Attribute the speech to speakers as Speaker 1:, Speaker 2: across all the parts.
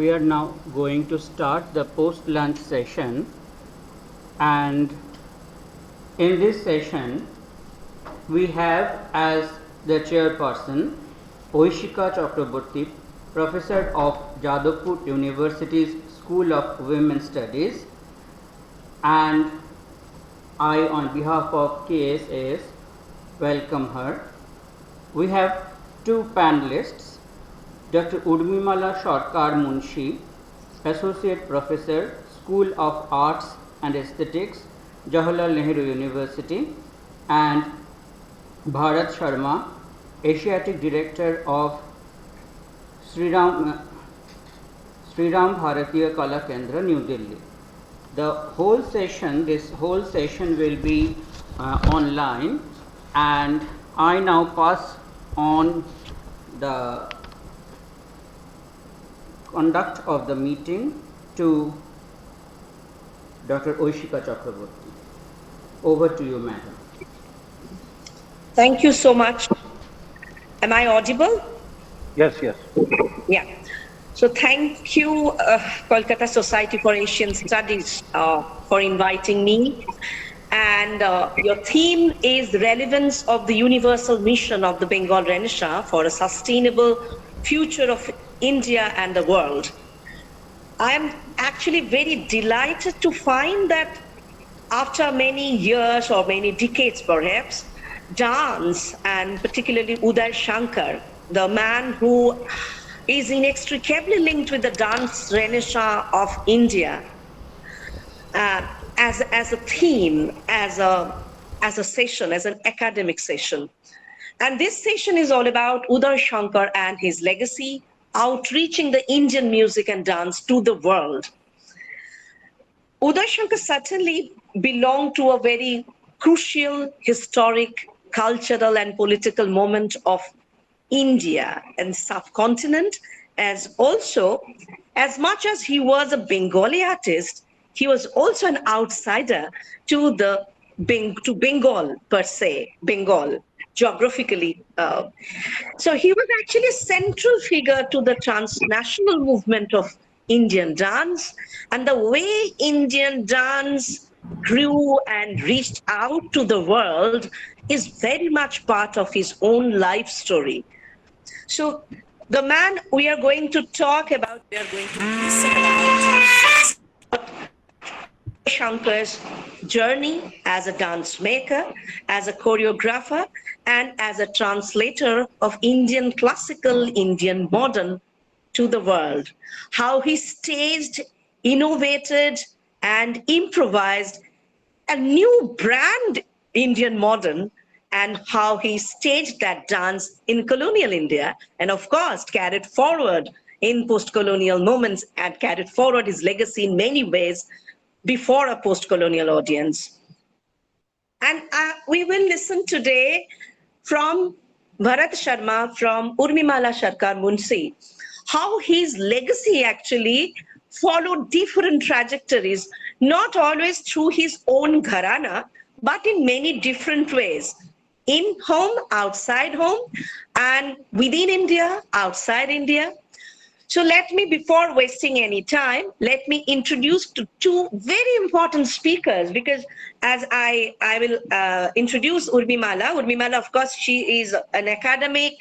Speaker 1: we are now going to start the post-lunch session, and in this session we have as the chairperson Oishika Chakraborty, Professor of Jadavpur University's School of Women's Studies, and I, on behalf of KSAS, welcome her. We have two panelists, Dr. Urmimala Sarkar Munshi, Associate Professor, School of Arts and Aesthetics, Jawaharlal Nehru University, and Bharat Sharma, Asiatic Director of Sriram Bharatiya Kala Kendra, New Delhi. This whole session will be online, and I now pass on the conduct of the meeting to Dr. Oishika Chakraborty. Over to you, madam.
Speaker 2: Thank you so much. Am I audible?
Speaker 3: Yes.
Speaker 2: Yeah. So thank you, Kolkata Society for Asian Studies, for inviting me. And your theme is the relevance of the universal mission of the Bengal Renaissance for a sustainable future of India and the world. I am actually very delighted to find that after many years or many decades perhaps, dance, and particularly Uday Shankar, the man who is inextricably linked with the dance renaissance of India, as a theme, as a session, as an academic session. And this session is all about Uday Shankar and his legacy, outreaching the Indian music and dance to the world. Uday Shankar certainly belonged to a very crucial, historic, cultural and political moment of India and subcontinent, as also, as much as he was a Bengali artist, he was also an outsider to Bengal per se, Bengal geographically. So he was actually a central figure to the transnational movement of Indian dance, and the way Indian dance grew and reached out to the world is very much part of his own life story. So the man we are going to talk about, we are going to listen about Shankar's journey as a dance maker, as a choreographer, and as a translator of Indian classical, Indian modern to the world. How he staged, innovated, and improvised a new brand Indian modern, and how he staged that dance in colonial India, and of course carried forward in post-colonial moments and carried forward his legacy in many ways before a post-colonial audience. And we will listen today from Bharat Sharma, from Urmimala Sarkar Munshi, how his legacy actually followed different trajectories, not always through his own gharana, but in many different ways. In home, outside home, and within India, outside India. So let me, before wasting any time, let me introduce to two very important speakers, because as I will introduce Urmimala. Urmimala, of course, she is an academic,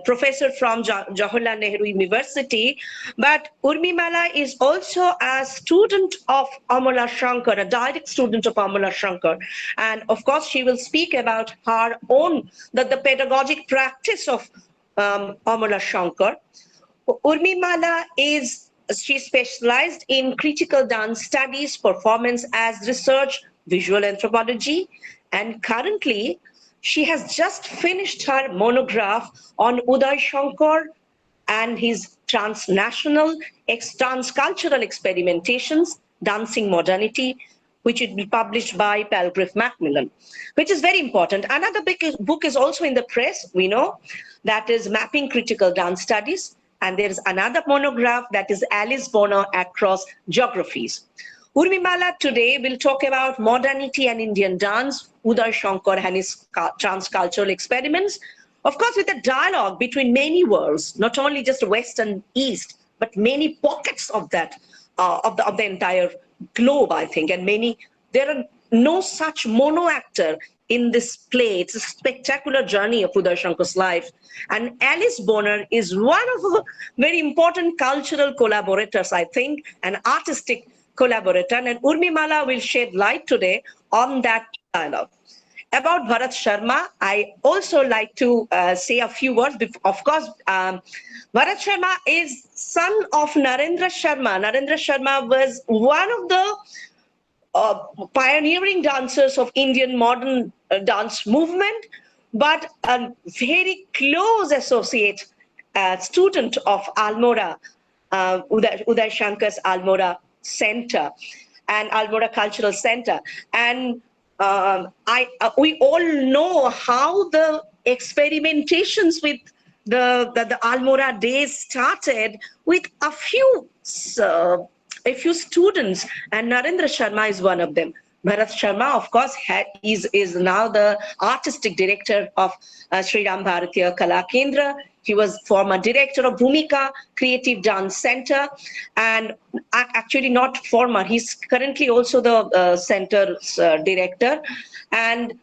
Speaker 2: professor from Jawaharlal Nehru University, but Urmimala is also a student of Amala Shankar, a direct student of Amala Shankar. And of course, she will speak about her own, the pedagogic practice of Amala Shankar. Urmimala she specialized in critical dance studies, performance as research, visual anthropology, and currently she has just finished her monograph on Uday Shankar and his transnational transcultural experimentations, Dancing Modernity, which will be published by Palgrave Macmillan, which is very important. Another big book is also in the press, we know, that is Mapping Critical Dance Studies. And there is another monograph that is Alice Bonner Across Geographies. Urmimala today will talk about modernity and Indian dance, Uday Shankar and his transcultural experiments, of course with a dialogue between many worlds, not only just West and East, but many pockets of that, of the entire globe, I think, and there are no such mono actor in this play. It's a spectacular journey of Uday Shankar's life. And Alice Bonner is one of the very important cultural collaborators, I think, an artistic collaborator. And Urmimala will shed light today on that dialogue. About Bharat Sharma, I also like to say a few words. Of course, Bharat Sharma is son of Narendra Sharma. Narendra Sharma was one of the pioneering dancers of Indian modern dance movement, but a very close associate, student of Almora, Uday Shankar's Almora Center and Almora Cultural Center. And we all know how the experimentations with the Almora days started with a few students, and Narendra Sharma is one of them. Bharat Sharma, of course, is now the artistic director of Sri Ram Bharatiya Kala Kendra. He was former director of Bhumika Creative Dance Center, and actually not former, he's currently also the center's director. And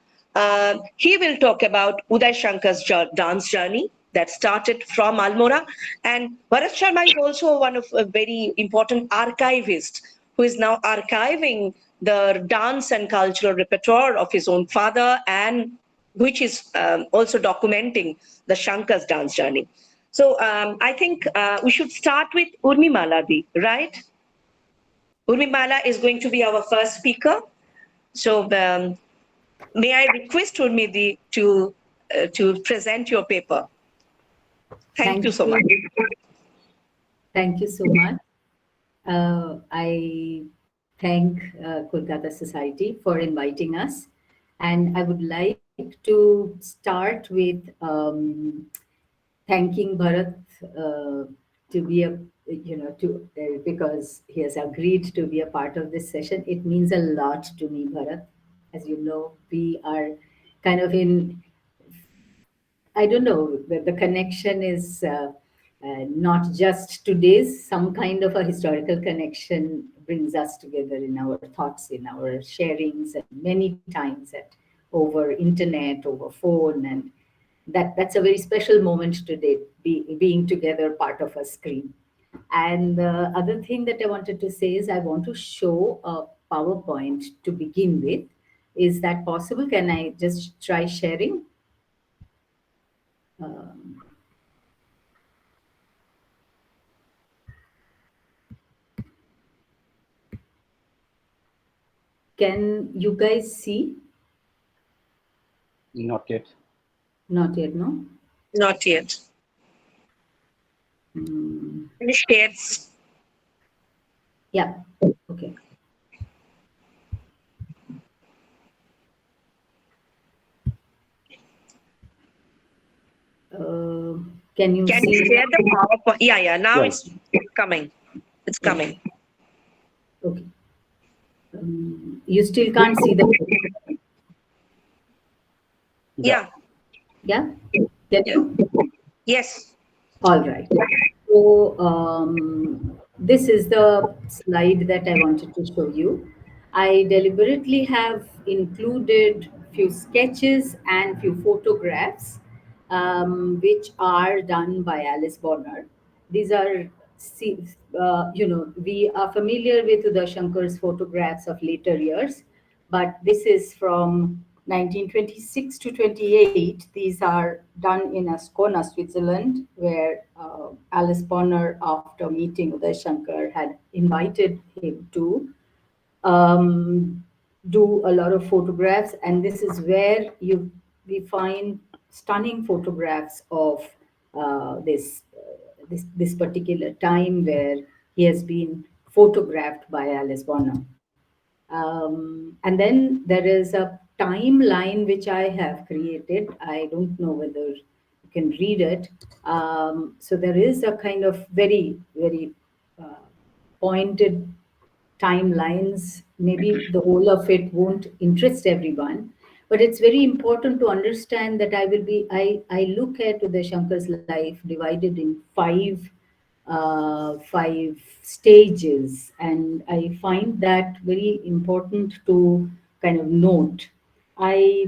Speaker 2: he will talk about Uday Shankar's dance journey that started from Almora. And Bharat Sharma is also one of a very important archivist who is now archiving the dance and cultural repertoire of his own father, and which is also documenting the Shankar's dance journey. So I think we should start with Urmimala Di, right? Urmimala is going to be our first speaker. So may I request Urmidi to present your paper? Thank you so much.
Speaker 3: Thank you so much. I thank Kolkata Society for inviting us. And I would like to start with thanking Bharat to be because he has agreed to be a part of this session. It means a lot to me, Bharat. As you know, we are kind of I don't know, the connection is not just today's, some kind of a historical connection brings us together in our thoughts, in our sharings, and many times over internet, over phone, and that's a very special moment today, being together part of a screen. And the other thing that I wanted to say is I want to show a PowerPoint to begin with. Is that possible? Can I just try sharing? Can you guys see?
Speaker 1: Not yet.
Speaker 3: Not yet, no?
Speaker 2: Not yet. Finish shades.
Speaker 3: Yeah, okay. Can you
Speaker 2: Can
Speaker 3: see?
Speaker 2: you share the PowerPoint? Yeah, now it's coming. It's coming.
Speaker 3: Okay. You still can't see the.
Speaker 2: Yeah.
Speaker 3: Yeah? Can you?
Speaker 2: Yes.
Speaker 3: All right. So this is the slide that I wanted to show you. I deliberately have included few sketches and few photographs which are done by Alice Bonner. These are, we are familiar with Uday Shankar's photographs of later years, but this is from 1926 to 28. These are done in Ascona, Switzerland, where Alice Bonner, after meeting Uday Shankar, had invited him to do a lot of photographs. And this is where we find stunning photographs of this particular time where he has been photographed by Alice Bonner. And then there is a timeline which I have created. I don't know whether you can read it. So there is a kind of very, very pointed timelines. Maybe the whole of it won't interest everyone, but it's very important to understand that I look at Uday Shankar's life divided in 5 5 stages, and I find that very important to kind of note. I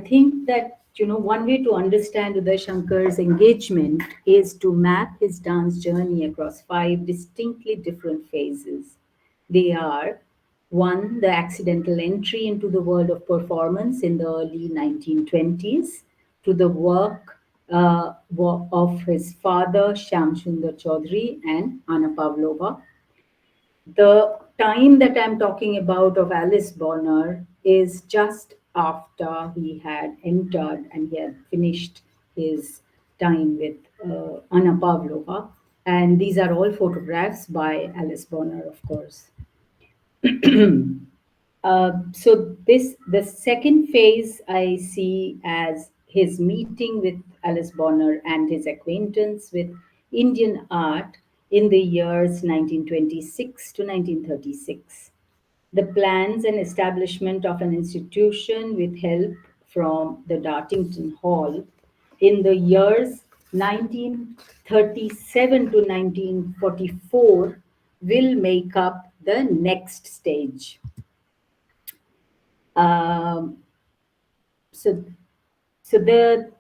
Speaker 3: think that one way to understand Uday Shankar's engagement is to map his dance journey across 5 distinctly different phases. They are: one, the accidental entry into the world of performance in the early 1920s, to the work of his father, Shyam Sundar Chaudhary and Anna Pavlova. The time that I'm talking about of Alice Bonner is just after he had entered and he had finished his time with Anna Pavlova. And these are all photographs by Alice Bonner, of course. So the second phase I see as his meeting with Alice Bonner and his acquaintance with Indian art in the years 1926 to 1936. The plans and establishment of an institution with help from the Dartington Hall in the years 1937 to 1944 will make up the next stage. Um, so, the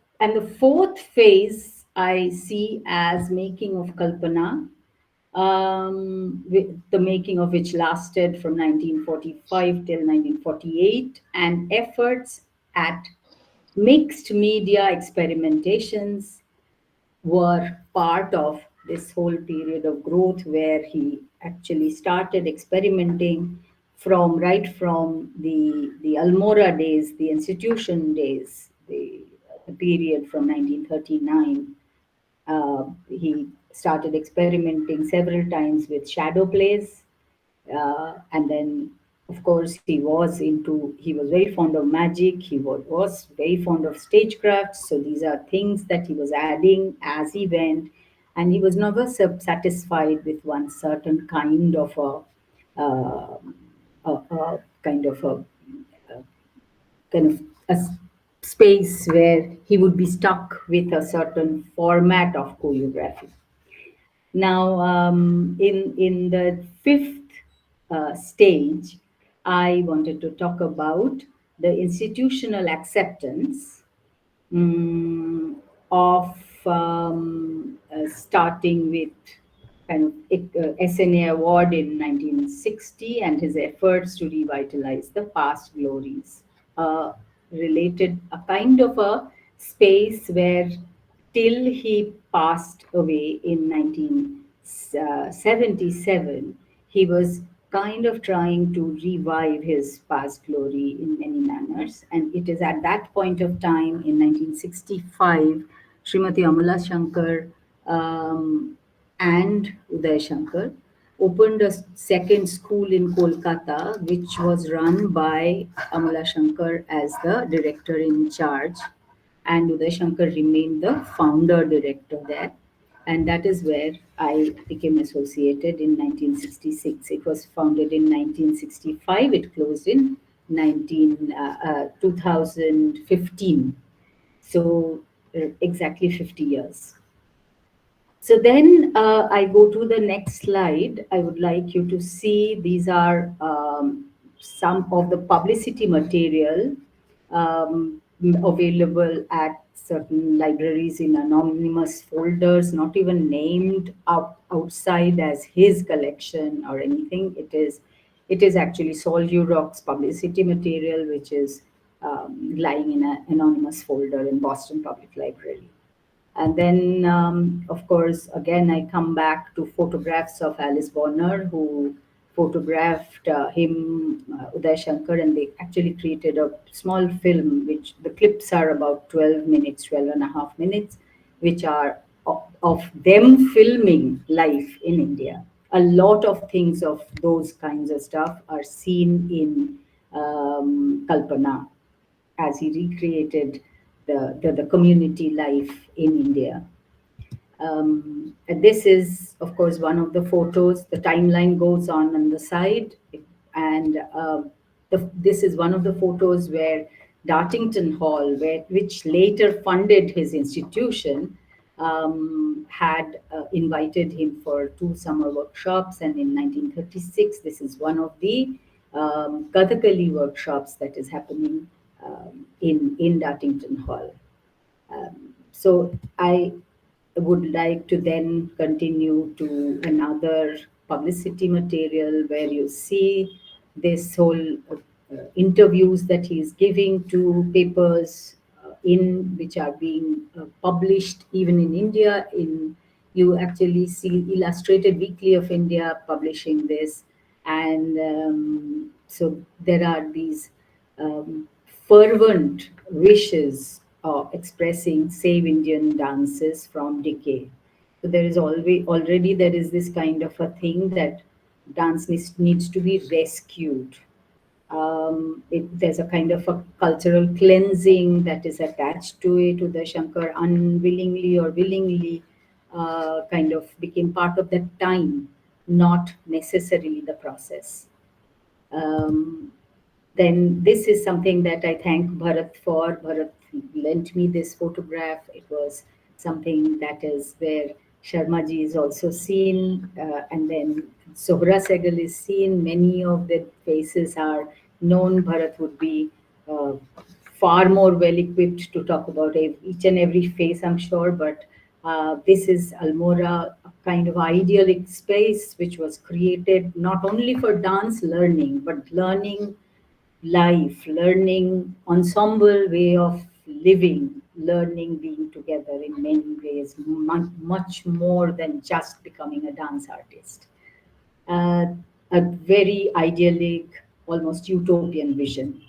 Speaker 3: fourth phase I see as making of Kalpana, the making of which lasted from 1945 till 1948, and efforts at mixed media experimentations were part of this whole period of growth where he actually started experimenting from the Almora days, the institution days, the period from 1939. He started experimenting several times with shadow plays, and then of course he was very fond of magic. He was very fond of stagecraft, so these are things that he was adding as he went, and he was never satisfied with one certain kind of a kind of a kind of space where he would be stuck with a certain format of choreography. Now, in the fifth stage, I wanted to talk about the institutional acceptance of starting with kind of SNA award in 1960 and his efforts to revitalize the past glories. Related a kind of a space where till he passed away in 1977, he was kind of trying to revive his past glory in many manners. And it is at that point of time in 1965, Srimati Amala Shankar and Uday Shankar opened a second school in Kolkata, which was run by Amala Shankar as the director in charge, and Uday Shankar remained the founder director there. And that is where I became associated in 1966. It was founded in 1965. It closed in 2015. So exactly 50 years. So then I go to the next slide. I would like you to see these are some of the publicity material available at certain libraries in anonymous folders, not even named outside as his collection or anything. It is actually Sol Urock's publicity material, which is lying in an anonymous folder in Boston Public Library. And then, of course, again, I come back to photographs of Alice Bonner, who photographed Uday Shankar, and they actually created a small film, which the clips are about 12 minutes, 12 and a half minutes, which are of them filming life in India. A lot of things of those kinds of stuff are seen in Kalpana as he recreated the community life in India. And this is, of course, one of the photos. The timeline goes on the side, and this is one of the photos where Dartington Hall, which later funded his institution, had invited him for 2 summer workshops, and in 1936, this is one of the Kathakali workshops that is happening in Dartington Hall. So I would like to then continue to another publicity material where you see this whole interviews that he is giving to papers in which are being published even in India. In you actually see Illustrated Weekly of India publishing this, and so there are these fervent wishes expressing save Indian dances from decay. So there is already there is this kind of a thing that dance needs to be rescued. There's a kind of a cultural cleansing that is attached to it. Uday Shankar unwillingly or willingly kind of became part of that time, not necessarily the process. Then this is something that I thank Bharat for. Bharat lent me this photograph. It was something that is where Sharma ji is also seen, and then Sohra Sehgal is seen. Many of the faces are known. Bharat would be uh, far more well equipped to talk about each and every face, I'm sure, but this is Almora, a kind of idyllic space which was created not only for dance learning, but learning life, learning ensemble way of living, learning being together in many ways, much more than just becoming a dance artist. Uh, a very idyllic, almost utopian vision.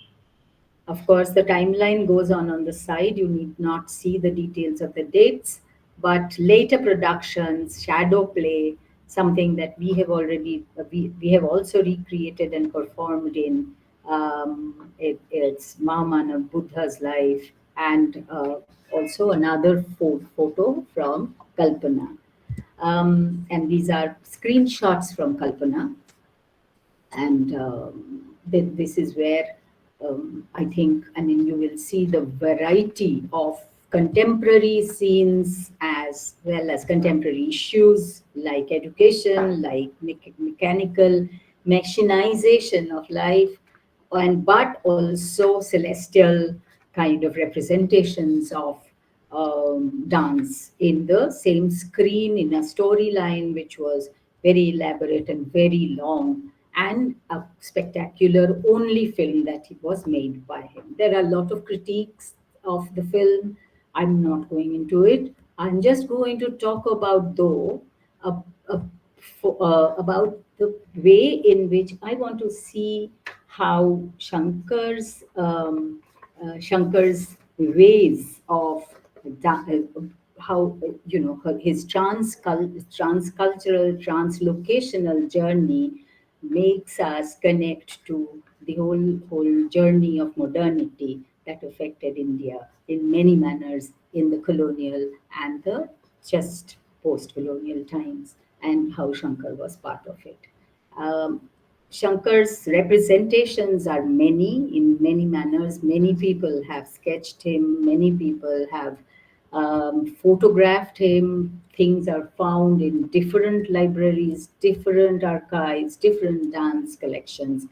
Speaker 3: Of course, the timeline goes on the side. You need not see the details of the dates, but later productions, shadow play, something that we have already, we have also recreated and performed in. It's Mahamana Buddha's life, and also another photo from Kalpana. And these are screenshots from Kalpana, and this is where I think, I mean, you will see the variety of contemporary scenes as well as contemporary issues like education, like mechanical machinization of life, and but also celestial kind of representations of dance in the same screen in a storyline which was very elaborate and very long, and a spectacular only film that it was made by him. There are a lot of critiques of the film. I'm not going into it. I'm just going to talk about though uh, uh, about the way in which I want to see how Shankar's ways of how his transcultural translocational journey makes us connect to the whole journey of modernity that affected India in many manners in the colonial and the just post-colonial times, and how Shankar was part of it. Um, Shankar's representations are many in many manners. Many people have sketched him, many people have photographed him. Things are found in different libraries, different archives, different dance collections,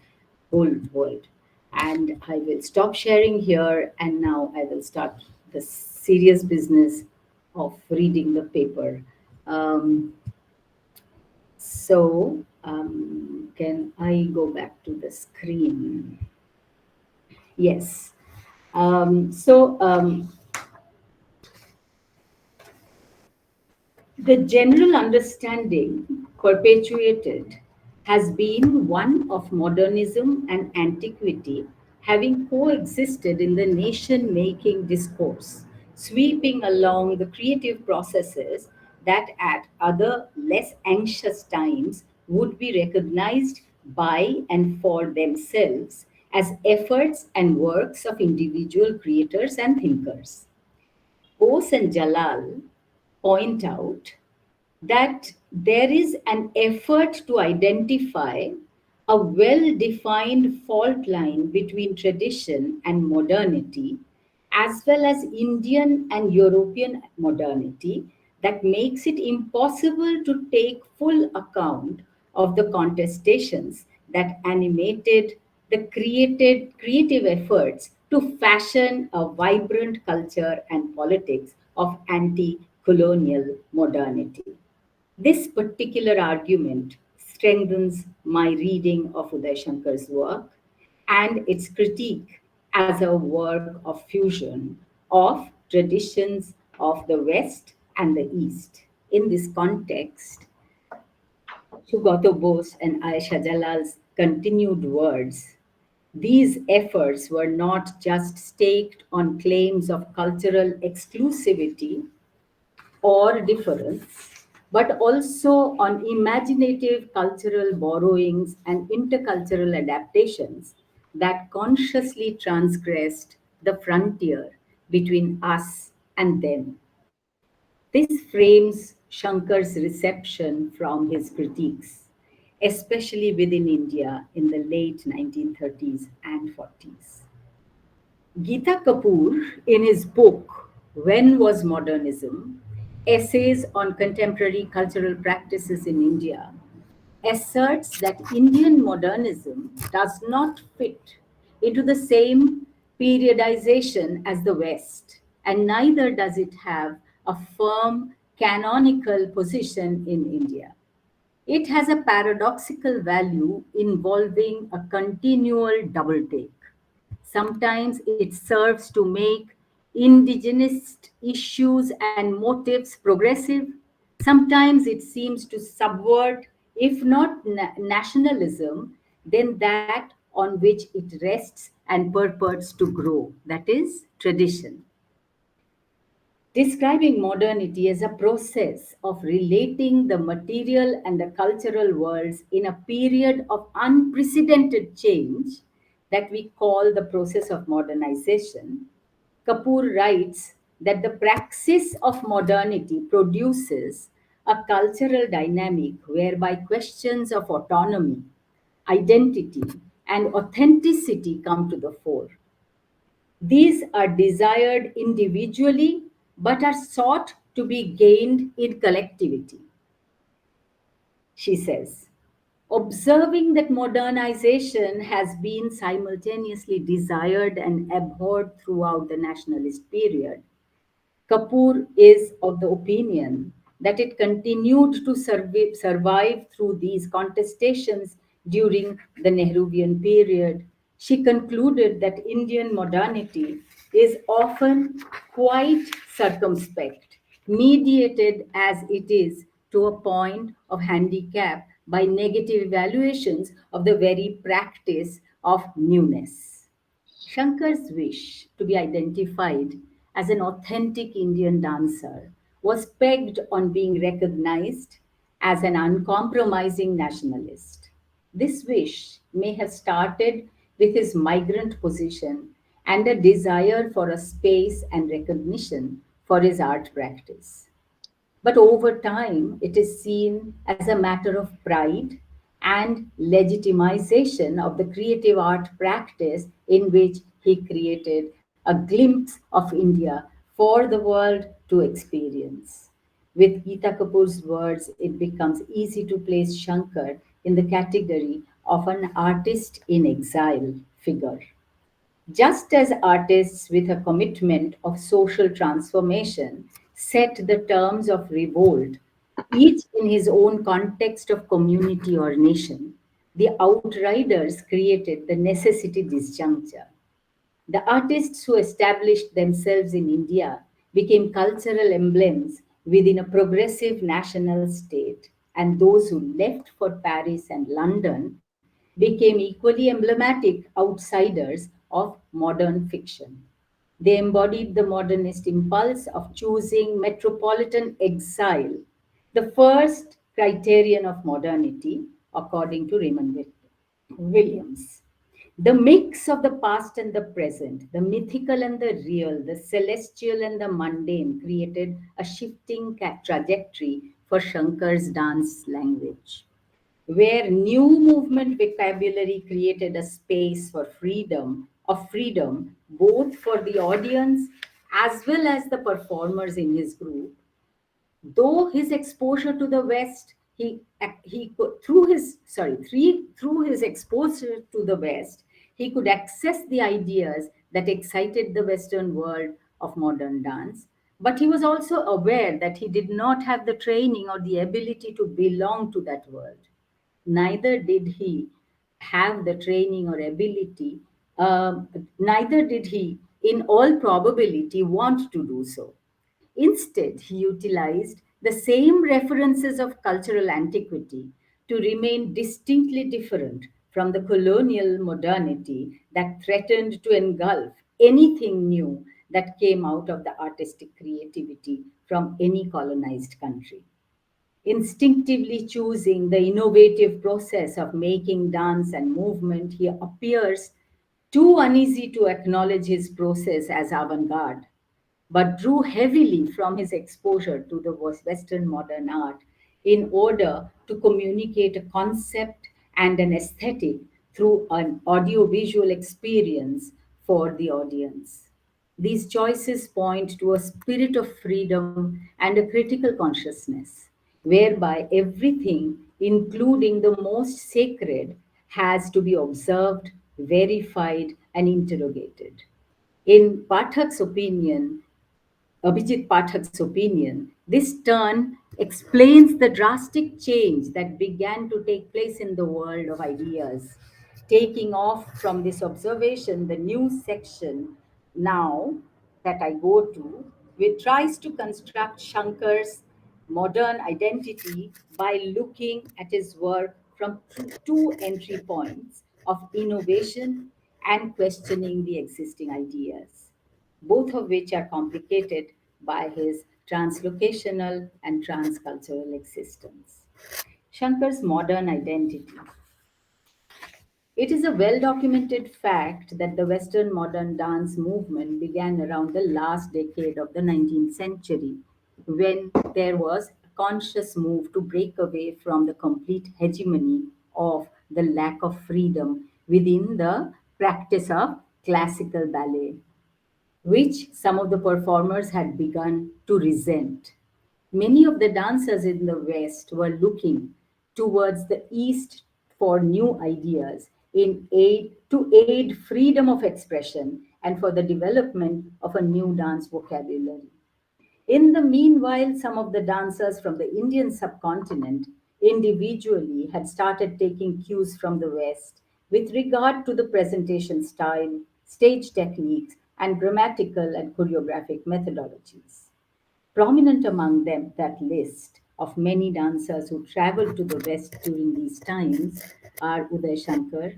Speaker 3: whole world. And I will stop sharing here, and now I will start the serious business of reading the paper. Um, can I go back to the screen? Yes. The general understanding perpetuated has been one of modernism and antiquity having coexisted in the nation making discourse, sweeping along the creative processes that at other less anxious times would be recognized by and for themselves as efforts and works of individual creators and thinkers. Bose and Jalal point out that there is an effort to identify a well defined fault line between tradition and modernity, as well as Indian and European modernity, that makes it impossible to take full account of the contestations that animated the creative efforts to fashion a vibrant culture and politics of anti-colonial modernity. This particular argument strengthens my reading of Uday Shankar's work and its critique as a work of fusion of traditions of the West and the East. In this context, Sugato Bose and Aisha Jalal's continued words, these efforts were not just staked on claims of cultural exclusivity or difference, but also on imaginative cultural borrowings and intercultural adaptations that consciously transgressed the frontier between us and them. This frames Shankar's reception from his critiques, especially within India in the late 1930s and 40s. Geeta Kapoor, in his book When Was Modernism? Essays on Contemporary Cultural Practices in India, asserts that Indian modernism does not fit into the same periodization as the West, and neither does it have a firm canonical position in India. It has a paradoxical value involving a continual double take. Sometimes it serves to make indigenous issues and motives progressive. Sometimes it seems to subvert, if not nationalism, then that on which it rests and purports to grow, that is, tradition. Describing modernity as a process of relating the material and the cultural worlds in a period of unprecedented change that we call the process of modernization, Kapoor writes that the praxis of modernity produces a cultural dynamic whereby questions of autonomy, identity, and authenticity come to the fore. These are desired individually but are sought to be gained in collectivity. She says, observing that modernization has been simultaneously desired and abhorred throughout the nationalist period, Kapoor is of the opinion that it continued to survive through these contestations during the Nehruvian period. She concluded that Indian modernity is often quite circumspect, mediated as it is to a point of handicap by negative evaluations of the very practice of newness. Shankar's wish to be identified as an authentic Indian dancer was pegged on being recognized as an uncompromising nationalist. This wish may have started with his migrant position and a desire for a space and recognition for his art practice. But over time, it is seen as a matter of pride and legitimization of the creative art practice in which he created a glimpse of India for the world to experience. With Geeta Kapoor's words, it becomes easy to place Shankar in the category of an artist in exile figure. Just as artists with a commitment of social transformation set the terms of revolt, each in his own context of community or nation, the outriders created the necessity disjuncture. The artists who established themselves in India became cultural emblems within a progressive national state, and those who left for Paris and London became equally emblematic outsiders of modern fiction. They embodied the modernist impulse of choosing metropolitan exile, the first criterion of modernity, according to Raymond Williams. The mix of the past and the present, the mythical and the real, the celestial and the mundane created a shifting trajectory for Shankar's dance language, where new movement vocabulary created a space for freedom, both for the audience as well as the performers in his group. Though his exposure to the West, through his exposure to the West, he could access the ideas that excited the Western world of modern dance. But he was also aware that he did not have the training or the ability to belong to that world. Neither did he have the training or ability, neither did he, in all probability, want to do so. Instead, he utilized the same references of cultural antiquity to remain distinctly different from the colonial modernity that threatened to engulf anything new that came out of the artistic creativity from any colonized country. Instinctively choosing the innovative process of making dance and movement, he appears too uneasy to acknowledge his process as avant garde, but drew heavily from his exposure to the Western modern art in order to communicate a concept and an aesthetic through an audiovisual experience for the audience. These choices point to a spirit of freedom and a critical consciousness, whereby everything, including the most sacred, has to be observed, verified, and interrogated. In Pathak's opinion, Abhijit Pathak's opinion, this turn explains the drastic change that began to take place in the world of ideas. Taking off from this observation, the new section now that I go to, which tries to construct Shankar's modern identity by looking at his work from two entry points of innovation and questioning the existing ideas, both of which are complicated by his translocational and transcultural existence. Shankar's modern identity. It is a well documented fact that the Western modern dance movement began around the last decade of the 19th century, when there was a conscious move to break away from the complete hegemony of the lack of freedom within the practice of classical ballet, which some of the performers had begun to resent. Many of the dancers in the West were looking towards the East for new ideas to aid freedom of expression and for the development of a new dance vocabulary. In the meanwhile, some of the dancers from the Indian subcontinent individually had started taking cues from the West with regard to the presentation style, stage techniques, and grammatical and choreographic methodologies. Prominent among them, that list of many dancers who traveled to the West during these times are Uday Shankar,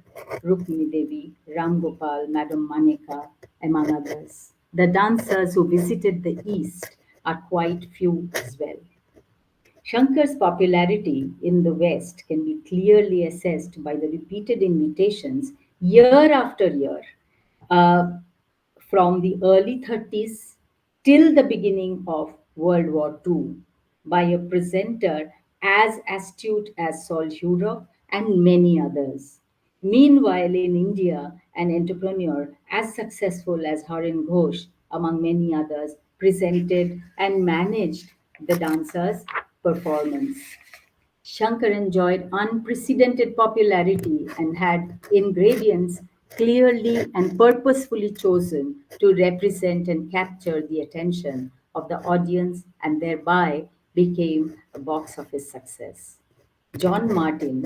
Speaker 3: Rukmini Devi, Ram Gopal, Madam Maneka, among others. The dancers who visited the East are quite few as well. Shankar's popularity in the West can be clearly assessed by the repeated invitations year after year, uh, from the early 30s till the beginning of World War II by a presenter as astute as Saul Hurok and many others. Meanwhile, in India, an entrepreneur as successful as Harin Ghosh, among many others, presented and managed the dancers' performance. Shankar enjoyed unprecedented popularity and had ingredients clearly and purposefully chosen to represent and capture the attention of the audience and thereby became a box office success. John Martin,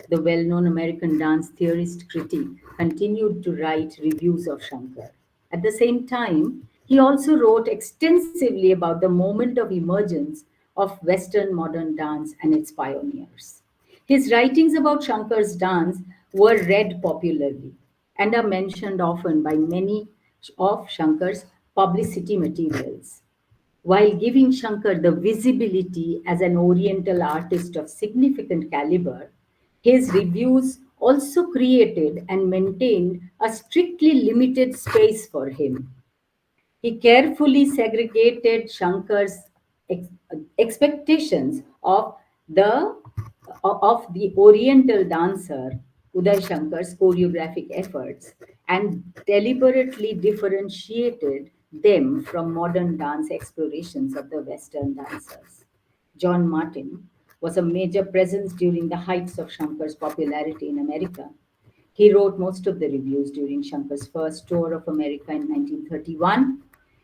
Speaker 3: the well known American dance theorist critic, continued to write reviews of Shankar. At the same time, he also wrote extensively about the moment of emergence of Western modern dance and its pioneers. His writings about Shankar's dance were read popularly and are mentioned often by many of Shankar's publicity materials. While giving Shankar the visibility as an Oriental artist of significant caliber, his reviews also created and maintained a strictly limited space for him. He carefully segregated Shankar's ex- expectations the of the Oriental dancer, Uday Shankar's choreographic efforts, and deliberately differentiated them from modern dance explorations of the Western dancers. John Martin, was a major presence during the heights of Shankar's popularity in America. He wrote most of the reviews during Shankar's first tour of America in 1931,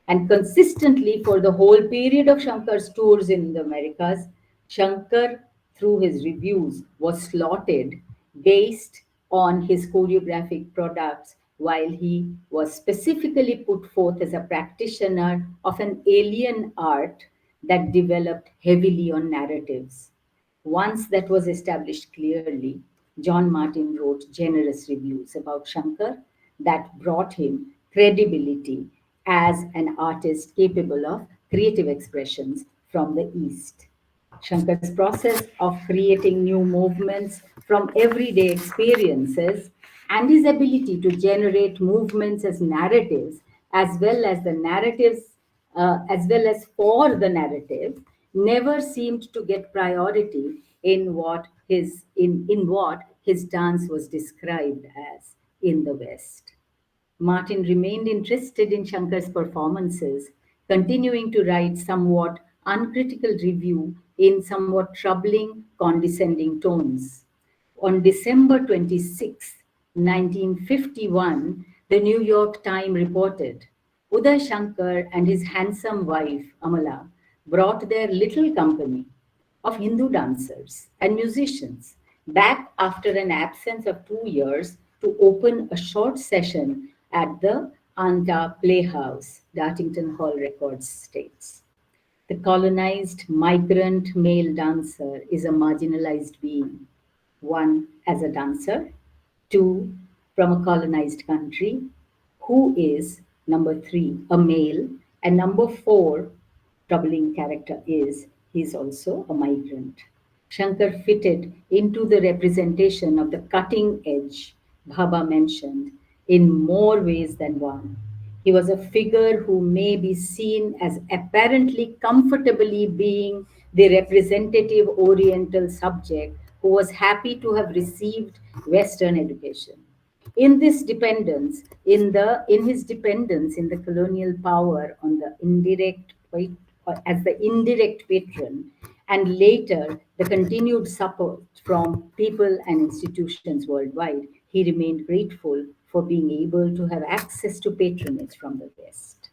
Speaker 3: and consistently for the whole period of Shankar's tours in the Americas, Shankar, through his reviews, was slotted based on his choreographic products, while he was specifically put forth as a practitioner of an alien art that developed heavily on narratives. Once that was established clearly, John Martin wrote generous reviews about Shankar that brought him credibility as an artist capable of creative expressions from the East. Shankar's process of creating new movements from everyday experiences and his ability to generate movements as narratives, as well as the narratives, as well as for the narrative, never seemed to get priority in what his dance was described as in the West. Martin remained interested in Shankar's performances, continuing to write somewhat uncritical review in somewhat troubling, condescending tones. On December 26, 1951, the New York Times reported Uday Shankar and his handsome wife, Amala, brought their little company of Hindu dancers and musicians back after an absence of 2 years to open a short session at the Anta Playhouse, Dartington Hall Records states. The colonized migrant male dancer is a marginalized being. One, as a dancer. Two, from a colonized country. Who is, number three, a male. And number four, troubling character is, he's also a migrant. Shankar fitted into the representation of the cutting edge Bhabha mentioned in more ways than one. He was a figure who may be seen as apparently comfortably being the representative Oriental subject who was happy to have received Western education. In his dependence in the colonial power on the as the indirect patron, and later the continued support from people and institutions worldwide, he remained grateful for being able to have access to patronage from the West.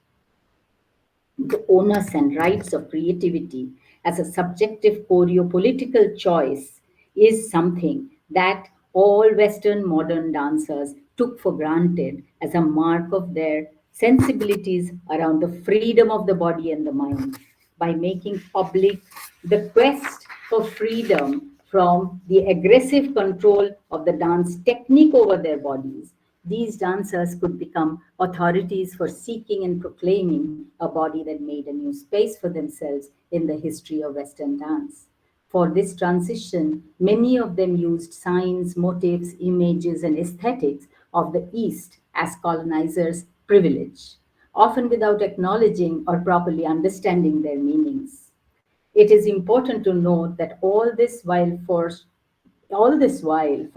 Speaker 3: The onus and rights of creativity as a subjective choreo-political choice is something that all Western modern dancers took for granted as a mark of their sensibilities around the freedom of the body and the mind by making public the quest for freedom from the aggressive control of the dance technique over their bodies. These dancers could become authorities for seeking and proclaiming a body that made a new space for themselves in the history of Western dance. For this transition, many of them used signs, motifs, images, and aesthetics of the East as colonizers' privilege, often without acknowledging or properly understanding their meanings. It is important to note that all this while, for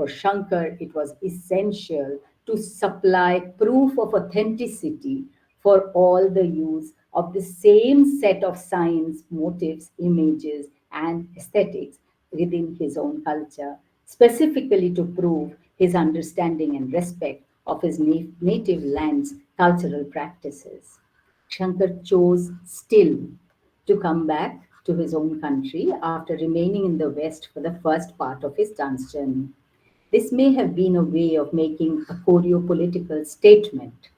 Speaker 3: Shankar, it was essential to supply proof of authenticity for all the use of the same set of signs, motifs, images, and aesthetics within his own culture, specifically to prove his understanding and respect of his native land's cultural practices. Shankar chose still to come back to his own country after remaining in the West for the first part of his dance journey. This may have been a way of making a choreo-political statement.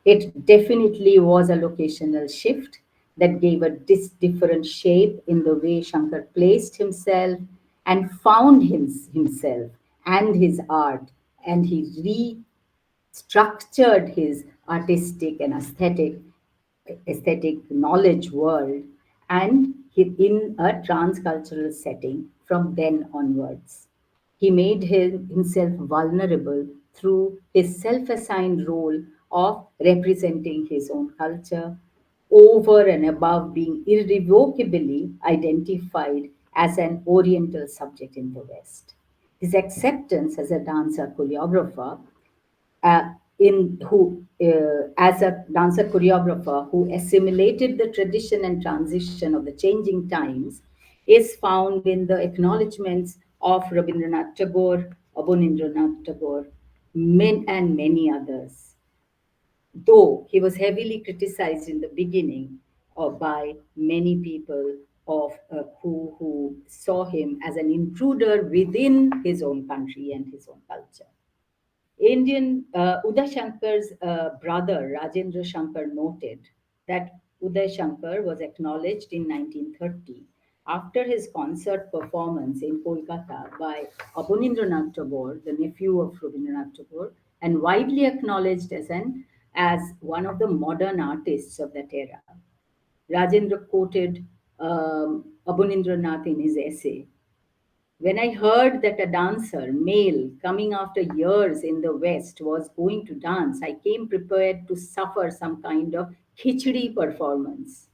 Speaker 3: It definitely was a locational shift that gave a different shape in the way Shankar placed himself and found himself and his art, and he restructured his artistic and aesthetic knowledge world and in a transcultural setting from then onwards. He made himself vulnerable through his self assigned role of representing his own culture over and above being irrevocably identified as an Oriental subject in the West. His acceptance as a dancer choreographer as a dancer choreographer who assimilated the tradition and transition of the changing times is found in the acknowledgements of Rabindranath Tagore, Abanindranath Tagore, and many others. Though he was heavily criticized in the beginning by many people who saw him as an intruder within his own country and his own culture. Uday Shankar's brother Rajendra Shankar noted that Uday Shankar was acknowledged in 1930 after his concert performance in Kolkata by Abanindranath Tagore, the nephew of Rabindranath Tagore, and widely acknowledged as one of the modern artists of that era. Rajendra quoted Abanindranath in his essay. When I heard that a dancer, male, coming after years in the West, was going to dance, I came prepared to suffer some kind of khichdi performance.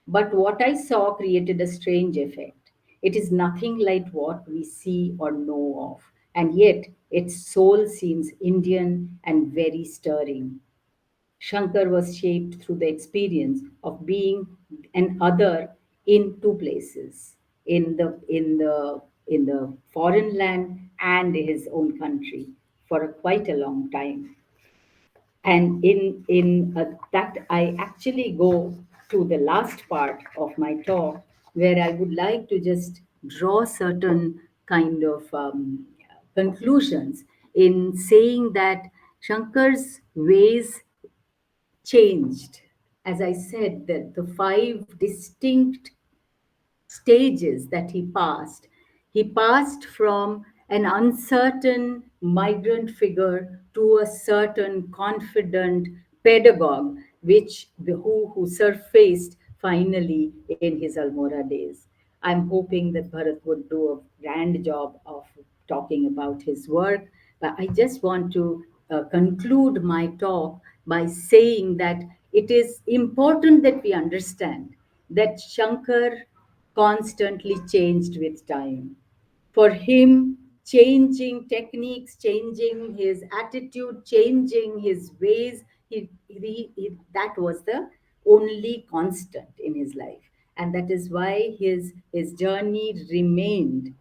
Speaker 3: But what I saw created a strange effect. It is nothing like what we see or know of, and yet its soul seems Indian and very stirring. Shankar was shaped through the experience of being an other in two places, in the foreign land and his own country for quite a long time. And in that, I actually go to the last part of my talk, where I would like to just draw certain kind of conclusions in saying that Shankar's ways changed. As I said, that the five distinct stages that he passed from an uncertain migrant figure to a certain confident pedagogue, who surfaced finally in his Almora days. I'm hoping that Bharat would do a grand job of talking about his work, but I just want to conclude my talk by saying that it is important that we understand that Shankar constantly changed with time. For him, changing techniques, changing his attitude, changing his ways, that was the only constant in his life. And that is why his journey remained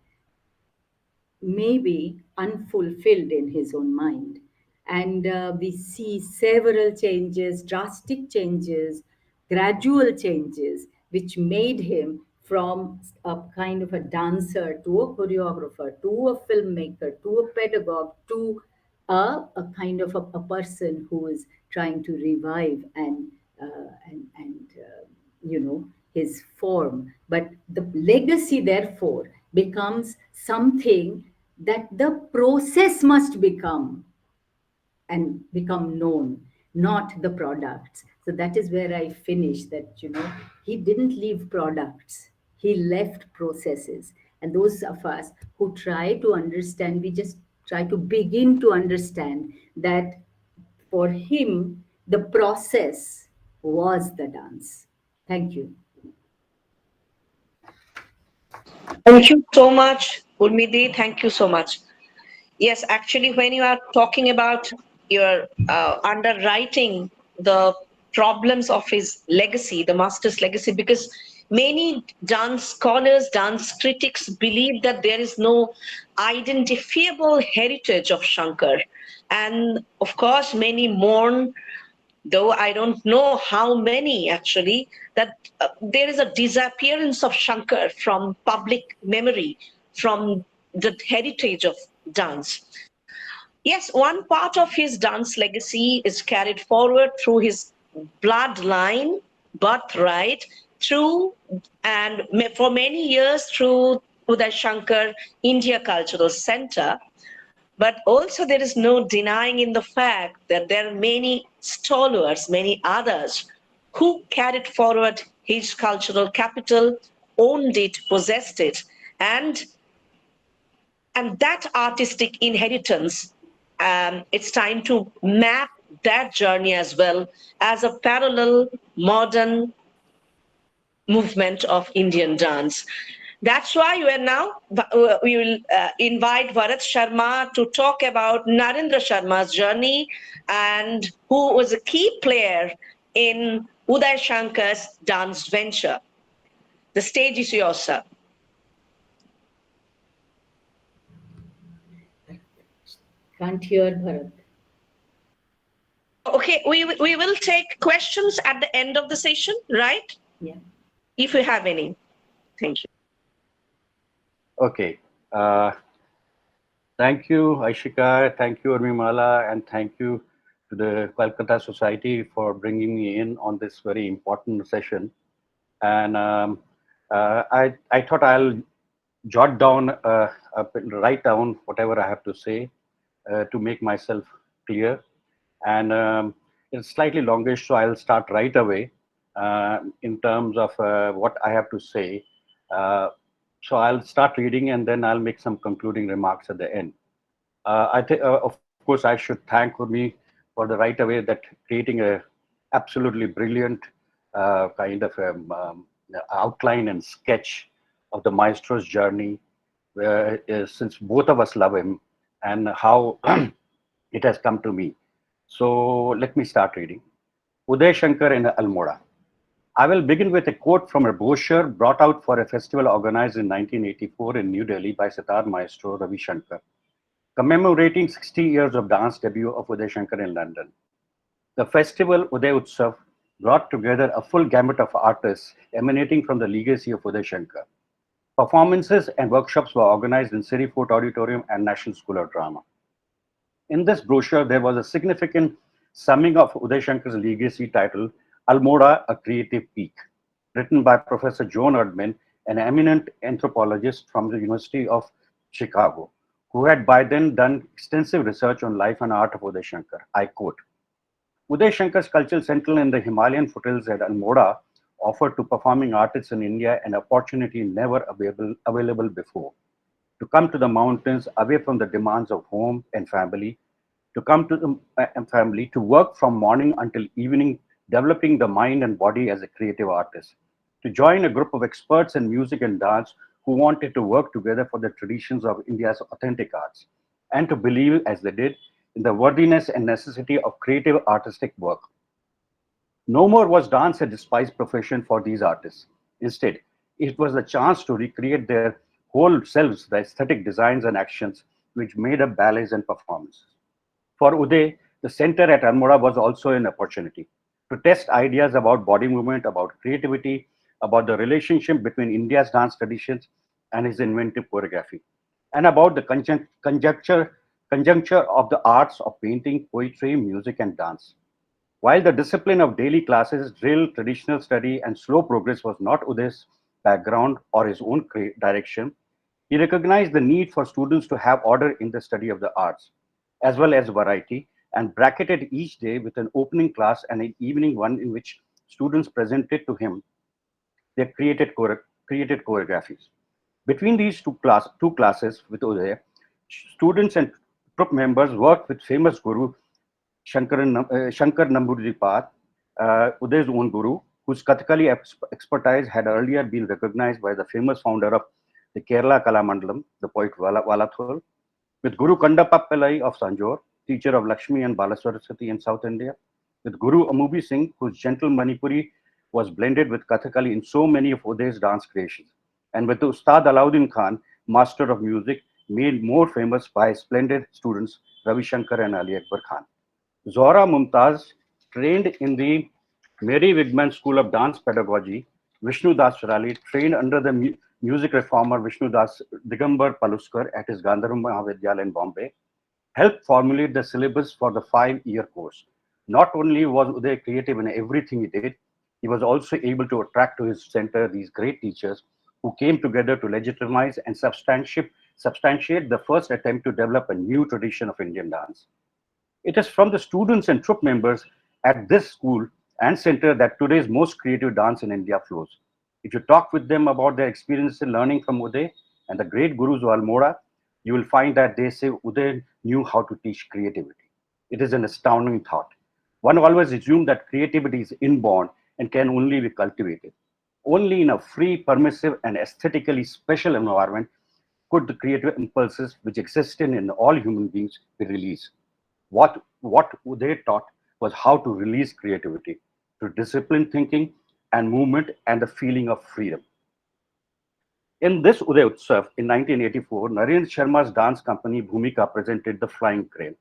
Speaker 3: maybe unfulfilled in his own mind. And we see several changes, drastic changes, gradual changes, which made him from a kind of a dancer to a choreographer to a filmmaker to a pedagogue to a kind of a person who is trying to revive and his form. But the legacy therefore becomes something that the process must become and become known, not the products. So that is where I finish that, he didn't leave products, he left processes. And those of us who try to understand, we just try to begin to understand that for him, the process was the dance. Thank you.
Speaker 2: Thank you so much, Urmidi. Thank you so much. Yes, actually, when you are talking about your underwriting the problems of his legacy, the master's legacy, because many dance scholars, dance critics believe that there is no identifiable heritage of Shankar. And of course, many mourn, though I don't know how many actually, that there is a disappearance of Shankar from public memory, from the heritage of dance. Yes, one part of his dance legacy is carried forward through his bloodline, birthright, through and for many years through Uday Shankar India Cultural Center. But also, there is no denying in the fact that there are many stalwarts, many others who carried forward his cultural capital, owned it, possessed it, and that artistic inheritance. It's time to map that journey as well as a parallel modern movement of Indian dance. That's why we will invite Bharat Sharma to talk about Narendra Sharma's journey and who was a key player in Uday Shankar's dance venture. The stage is yours, sir.
Speaker 3: Can't hear Bharat.
Speaker 2: Okay, we will take questions at the end of the session, right?
Speaker 3: Yeah.
Speaker 2: If you have any. Thank you.
Speaker 4: Okay. Thank you, Aishika. Thank you, Urmimala, and thank you to the Calcutta Society for bringing me in on this very important session. And I thought I'll jot down, write down whatever I have to say to make myself clear. And it's slightly longish, so I'll start right away in terms of what I have to say. So I'll start reading and then I'll make some concluding remarks at the end. I think, of course, I should thank Urmi for the right away that creating a absolutely brilliant kind of outline and sketch of the maestro's journey, where, since both of us love him and how it has come to me. So let me start reading. Uday Shankar in Almora. I will begin with a quote from a brochure brought out for a festival organized in 1984 in New Delhi by sitar maestro Ravi Shankar, commemorating 60 years of dance debut of Uday Shankar in London. The festival Uday Utsav brought together a full gamut of artists emanating from the legacy of Uday Shankar. Performances and workshops were organized in Siri Fort Auditorium and National School of Drama. In this brochure, there was a significant summing of Uday Shankar's legacy titled Almora, a Creative Peak, written by Professor Joan Erdman, an eminent anthropologist from the University of Chicago, who had by then done extensive research on life and art of Uday Shankar. I quote, Uday Shankar's cultural center in the Himalayan foothills at Almora offered to performing artists in India an opportunity never available before, to come to the mountains away from the demands of home and family, to come to the family, to work from morning until evening, developing the mind and body as a creative artist, to join a group of experts in music and dance who wanted to work together for the traditions of India's authentic arts, and to believe, as they did, in the worthiness and necessity of creative artistic work. No more was dance a despised profession for these artists. Instead, it was a chance to recreate their whole selves, the aesthetic designs and actions which made up ballets and performances. For Uday, the center at Almora was also an opportunity to test ideas about body movement, about creativity, about the relationship between India's dance traditions and his inventive choreography, and about the conjuncture of the arts of painting, poetry, music, and dance. While the discipline of daily classes, drill, traditional study, and slow progress was not Uday's background or his own direction, he recognized the need for students to have order in the study of the arts, as well as variety, and bracketed each day with an opening class and an evening one in which students presented to him their created choreographies. Between these two classes with Uday, students and troupe members worked with famous guru Shankar Namboodiripad, Uday's own guru, whose Kathakali expertise had earlier been recognized by the famous founder of the Kerala Kalamandalam, the poet Valathol, with Guru Kandappa Pillai of Sanjor, teacher of Lakshmi and Balasaraswati in South India, with Guru Amubi Singh, whose gentle Manipuri was blended with Kathakali in so many of Uday's dance creations, and with Ustad Alauddin Khan, master of music, made more famous by his splendid students Ravi Shankar and Ali Akbar Khan. Zora Mumtaz, trained in the Mary Wigman School of Dance Pedagogy, Vishnu Das Virali, trained under the music reformer Vishnu Das Digambar Paluskar at his Gandharva Mahavidyalaya in Bombay, helped formulate the syllabus for the 5-year course. Not only was Uday creative in everything he did, he was also able to attract to his center these great teachers who came together to legitimize and substantiate the first attempt to develop a new tradition of Indian dance. It is from the students and troupe members at this school and center that today's most creative dance in India flows. If you talk with them about their experience in learning from Uday and the great gurus of Almora, you will find that they say Uday knew how to teach creativity. It is an astounding thought. One always assumes that creativity is inborn and can only be cultivated. Only in a free, permissive, and aesthetically special environment could the creative impulses which existed in all human beings be released. What they taught was how to release creativity through disciplined thinking and movement and the feeling of freedom. In this Uday Utsav in 1984, Narendra Sharma's dance company Bhumika presented The Flying Crane,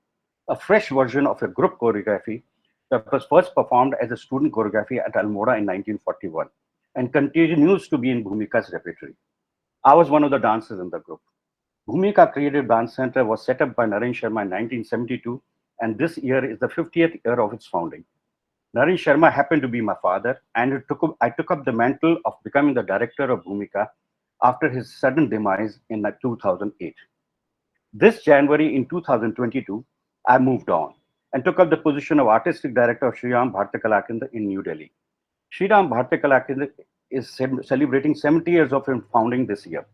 Speaker 4: a fresh version of a group choreography that was first performed as a student choreography at Almora in 1941 and continues to be in Bhumika's repertoire. I was one of the dancers in the group. Bhumika Creative Dance Center was set up by Naren Sharma in 1972, and this year is the 50th year of its founding. Naren Sharma happened to be my father, and I took up the mantle of becoming the director of Bhumika after his sudden demise in 2008. This January in 2022, I moved on and took up the position of artistic director of Shriram Bharatiya Kalakendra in New Delhi. Shriram Bharatiya Kalakendra is celebrating 70 years of its founding this year.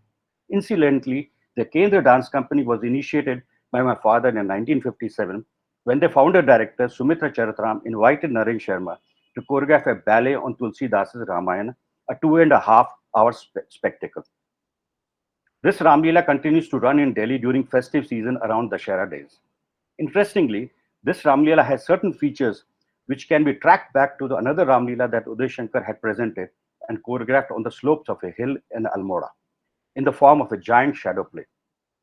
Speaker 4: Incidentally, the Kendra Dance Company was initiated by my father in 1957 when the founder director Sumitra Charatram invited Naren Sharma to choreograph a ballet on Tulsi Das's Ramayana, a 2.5-hour spectacle. This Ramlila continues to run in Delhi during festive season around Dashera days. Interestingly, this Ramlila has certain features which can be tracked back to another Ramlila that Uday Shankar had presented and choreographed on the slopes of a hill in Almora in the form of a giant shadow play.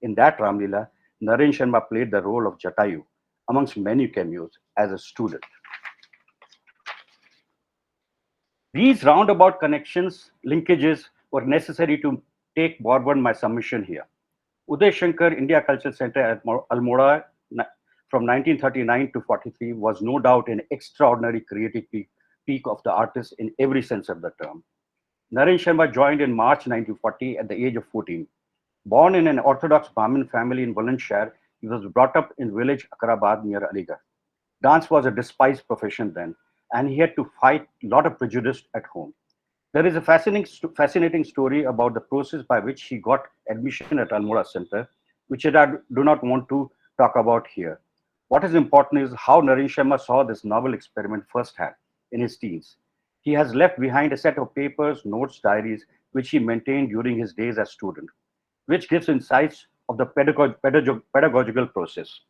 Speaker 4: In that Ramlila, Naren Sharma played the role of Jatayu amongst many cameos as a student. These roundabout connections, linkages were necessary to take forward my submission here. Uday Shankar India Cultural Center at Almora from 1939 to 43 was no doubt an extraordinary creative peak of the artist in every sense of the term. Naren Sharma joined in March 1940 at the age of 14. Born in an Orthodox Brahmin family in Bulandshahar, he was brought up in village Akrabad near Aligarh. Dance was a despised profession then, and he had to fight a lot of prejudice at home. There is a fascinating story about the process by which he got admission at Almora Center, which I do not want to talk about here. What is important is how Naren Sharma saw this novel experiment firsthand in his teens. He has left behind a set of papers, notes, diaries, which he maintained during his days as student, which gives insights of the pedagogical process.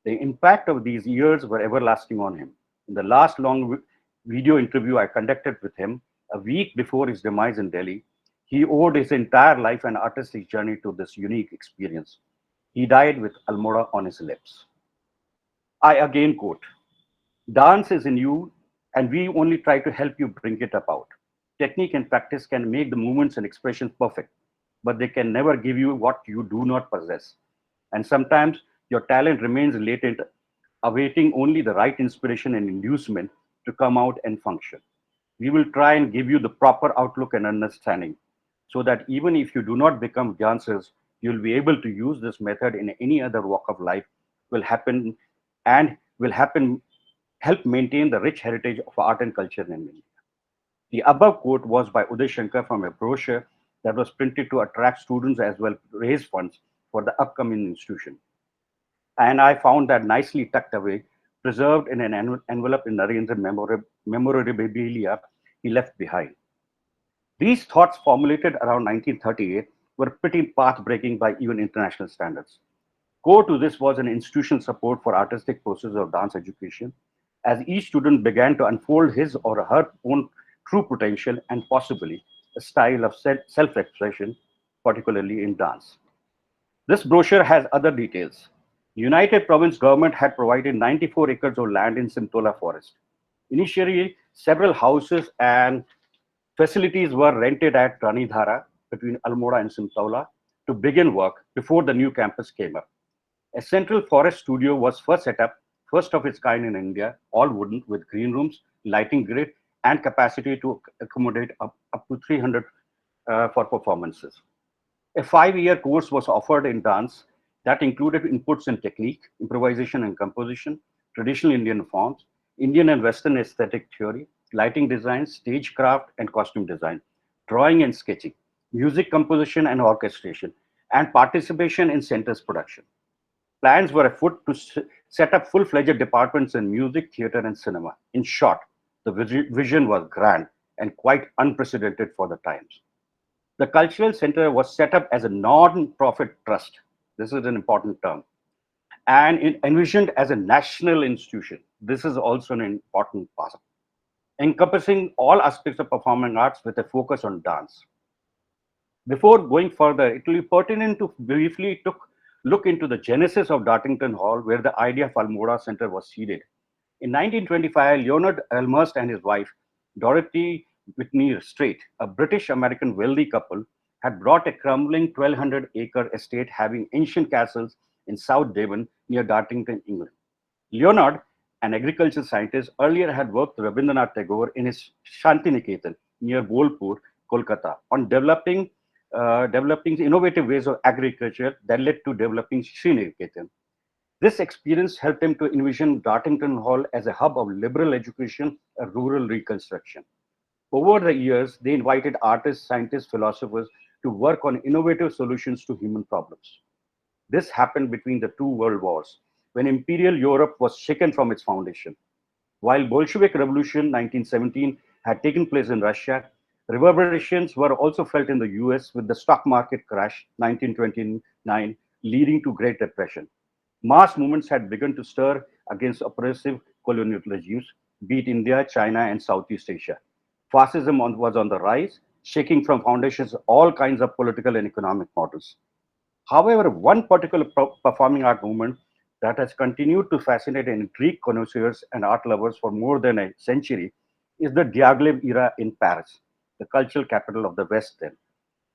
Speaker 4: The impact of these years were everlasting on him. In the last long video interview I conducted with him, a week before his demise in Delhi, he owed his entire life and artistic journey to this unique experience. He died with Almora on his lips. I again quote, "Dance is in you, and we only try to help you bring it about. Technique and practice can make the movements and expressions perfect, but they can never give you what you do not possess. And sometimes your talent remains latent, awaiting only the right inspiration and inducement to come out and function. We will try and give you the proper outlook and understanding so that even if you do not become dancers, you'll be able to use this method in any other walk of life will happen and will happen help maintain the rich heritage of art and culture in India." The above quote was by Uday Shankar from a brochure that was printed to attract students as well raise funds for the upcoming institution. And I found that nicely tucked away, preserved in an envelope in Narendra memorabilia he left behind. These thoughts, formulated around 1938, were pretty path-breaking by even international standards. Core to this was an institutional support for artistic process of dance education, as each student began to unfold his or her own true potential and possibly a style of self-expression, particularly in dance. This brochure has other details. United Province government had provided 94 acres of land in Simtola forest. Initially, several houses and facilities were rented at Ranidhara between Almora and Simtola to begin work before the new campus came up. A central forest studio was first set up, first of its kind in India, all wooden with green rooms, lighting grid, and capacity to accommodate up to 300 for performances. A 5-year course was offered in dance that included inputs in technique, improvisation and composition, traditional Indian forms, Indian and Western aesthetic theory, lighting design, stagecraft and costume design, drawing and sketching, music composition and orchestration, and participation in center's production. Plans were afoot to set up full-fledged departments in music, theater, and cinema. In short, the vision was grand and quite unprecedented for the times. The Cultural Center was set up as a non-profit trust. This is an important term. And envisioned as a national institution. This is also an important part, encompassing all aspects of performing arts with a focus on dance. Before going further, it will be pertinent to briefly look into the genesis of Dartington Hall, where the idea of Almora Center was seeded. In 1925, Leonard Elmhurst and his wife, Dorothy Whitney Strait, a British-American wealthy couple, had bought a crumbling 1,200-acre estate having ancient castles in South Devon near Dartington, England. Leonard, an agricultural scientist, earlier had worked with Rabindranath Tagore in his Shantiniketan near Bolpur, Kolkata, on developing innovative ways of agriculture that led to developing Sriniketan. This experience helped him to envision Dartington Hall as a hub of liberal education and rural reconstruction. Over the years, they invited artists, scientists, philosophers to work on innovative solutions to human problems. This happened between the two world wars, when Imperial Europe was shaken from its foundation. While Bolshevik Revolution 1917 had taken place in Russia, reverberations were also felt in the US with the stock market crash 1929 leading to Great Depression. Mass movements had begun to stir against oppressive colonial regimes, be it India, China, and Southeast Asia. Fascism was on the rise, shaking from foundations all kinds of political and economic models. However, one particular performing art movement that has continued to fascinate and intrigue connoisseurs and art lovers for more than a century is the Diaghilev era in Paris, the cultural capital of the West then.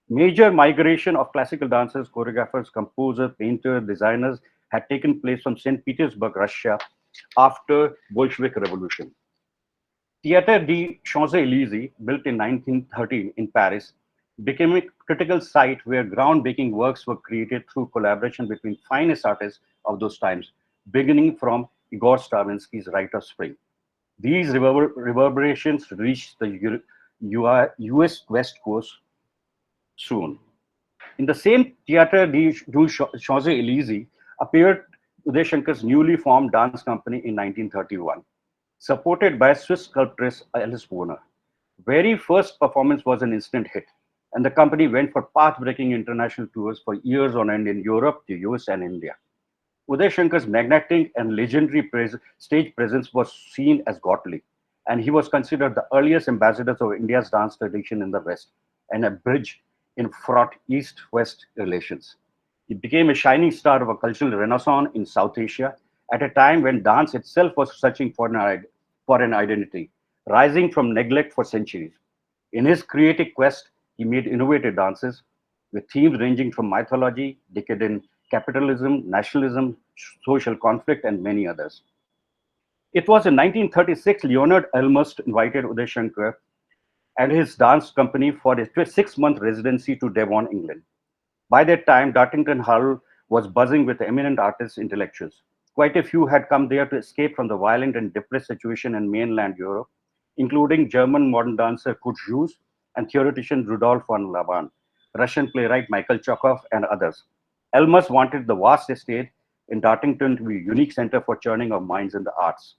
Speaker 4: Major migration of classical dancers, choreographers, composers, painters, designers had taken place from St. Petersburg, Russia, after Bolshevik Revolution. Theatre des Champs-Élysées, built in 1913 in Paris, became a critical site where groundbreaking works were created through collaboration between finest artists of those times, beginning from Igor Stravinsky's Rite of Spring. These reverberations reached the US West Coast soon. In the same Theatre du Champs-Élysées appeared Uday Shankar's newly formed dance company in 1931, supported by Swiss sculptress Alice Warner. Very first performance was an instant hit, and the company went for path-breaking international tours for years on end in Europe, the US, and India. Uday Shankar's magnetic and legendary stage presence was seen as godly, and he was considered the earliest ambassador of India's dance tradition in the West and a bridge in fraught East-West relations. He became a shining star of a cultural renaissance in South Asia at a time when dance itself was searching for an identity, rising from neglect for centuries. In his creative quest, he made innovative dances with themes ranging from mythology, decadent capitalism, nationalism, social conflict, and many others. It was in 1936 Leonard Elmhurst invited Uday Shankar and his dance company for a 6-month residency to Devon, England. By that time, Dartington Hall was buzzing with eminent artists, intellectuals. Quite a few had come there to escape from the violent and depressed situation in mainland Europe, including German modern dancer Kurt Jooss and theoretician Rudolf von Laban, Russian playwright Michael Chekhov, and others. Elmhurst wanted the vast estate in Dartington to be a unique center for churning of minds in the arts.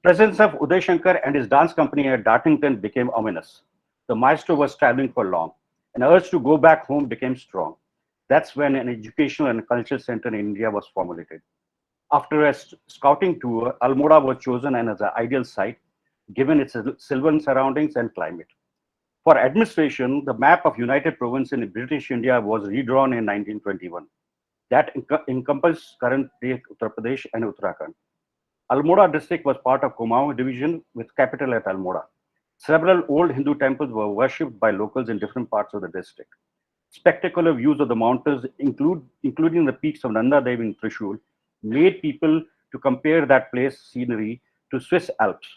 Speaker 4: Presence of Uday Shankar and his dance company at Dartington became ominous. The maestro was traveling for long. An urge to go back home became strong. That's when an educational and cultural center in India was formulated. After a scouting tour, Almora was chosen as an ideal site, given its sylvan surroundings and climate. For administration, the map of United Province in British India was redrawn in 1921. That encompassed current-day Uttar Pradesh and Uttarakhand. Almora district was part of Kumaon division with capital at Almora. Several old Hindu temples were worshipped by locals in different parts of the district. Spectacular views of the mountains, including the peaks of Nanda Dev in Trishul, made people to compare that place scenery to Swiss Alps.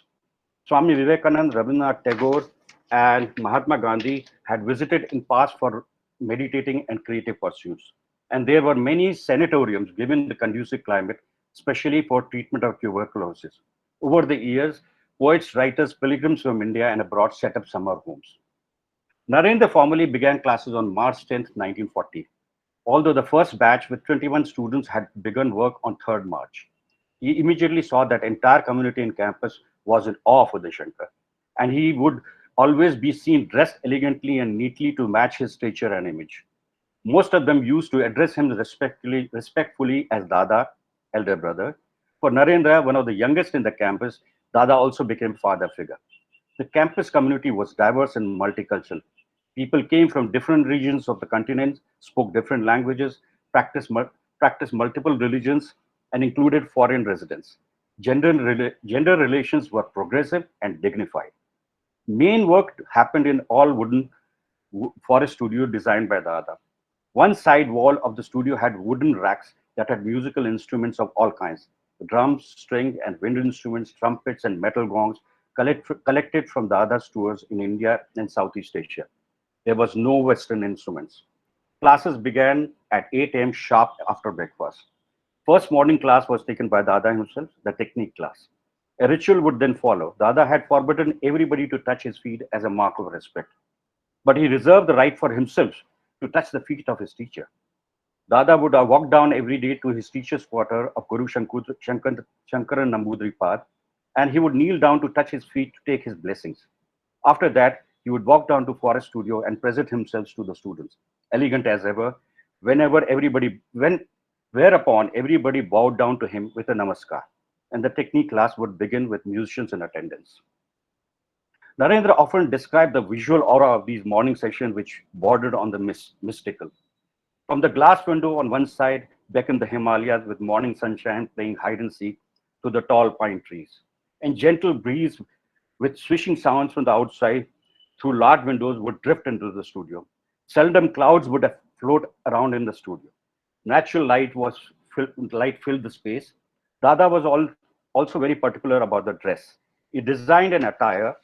Speaker 4: Swami Vivekananda, Rabindranath Tagore, and Mahatma Gandhi had visited in past for meditating and creative pursuits. And there were many sanatoriums given the conducive climate, especially for treatment of tuberculosis. Over the years, poets, writers, pilgrims from India and abroad set up summer homes. Narendra formally began classes on March 10, 1940, although the first batch with 21 students had begun work on 3rd March. He immediately saw that entire community in campus was in awe of Uday Shankar, and he would always be seen dressed elegantly and neatly to match his stature and image. Most of them used to address him respectfully as Dada, elder brother. For Narendra, one of the youngest in the campus, Dada also became father figure. The campus community was diverse and multicultural. People came from different regions of the continent, spoke different languages, practiced multiple religions, and included foreign residents. Gender relations were progressive and dignified. Main work happened in all wooden forest studio designed by Dada. One side wall of the studio had wooden racks that had musical instruments of all kinds: drums, string and wind instruments, trumpets, and metal gongs collected from Dada's tours in India and Southeast Asia. There was no Western instruments. Classes began at 8 a.m. sharp after breakfast. First morning class was taken by Dada himself, the technique class. A ritual would then follow. Dada had forbidden everybody to touch his feet as a mark of respect, but he reserved the right for himself to touch the feet of his teacher. Dada would walk down every day to his teacher's quarter of Guru Shankaran Nambudri Path, and he would kneel down to touch his feet to take his blessings. After that, he would walk down to forest studio and present himself to the students, elegant as ever, whereupon everybody bowed down to him with a namaskar, and the technique class would begin with musicians in attendance. Narendra often described the visual aura of these morning sessions, which bordered on the mystical. From the glass window on one side beckoned the Himalayas with morning sunshine playing hide and seek to the tall pine trees, and gentle breeze with swishing sounds from the outside through large windows would drift into the studio. Seldom clouds would float around in the studio. Natural light filled the space. Dada was also very particular about the dress. He designed an attire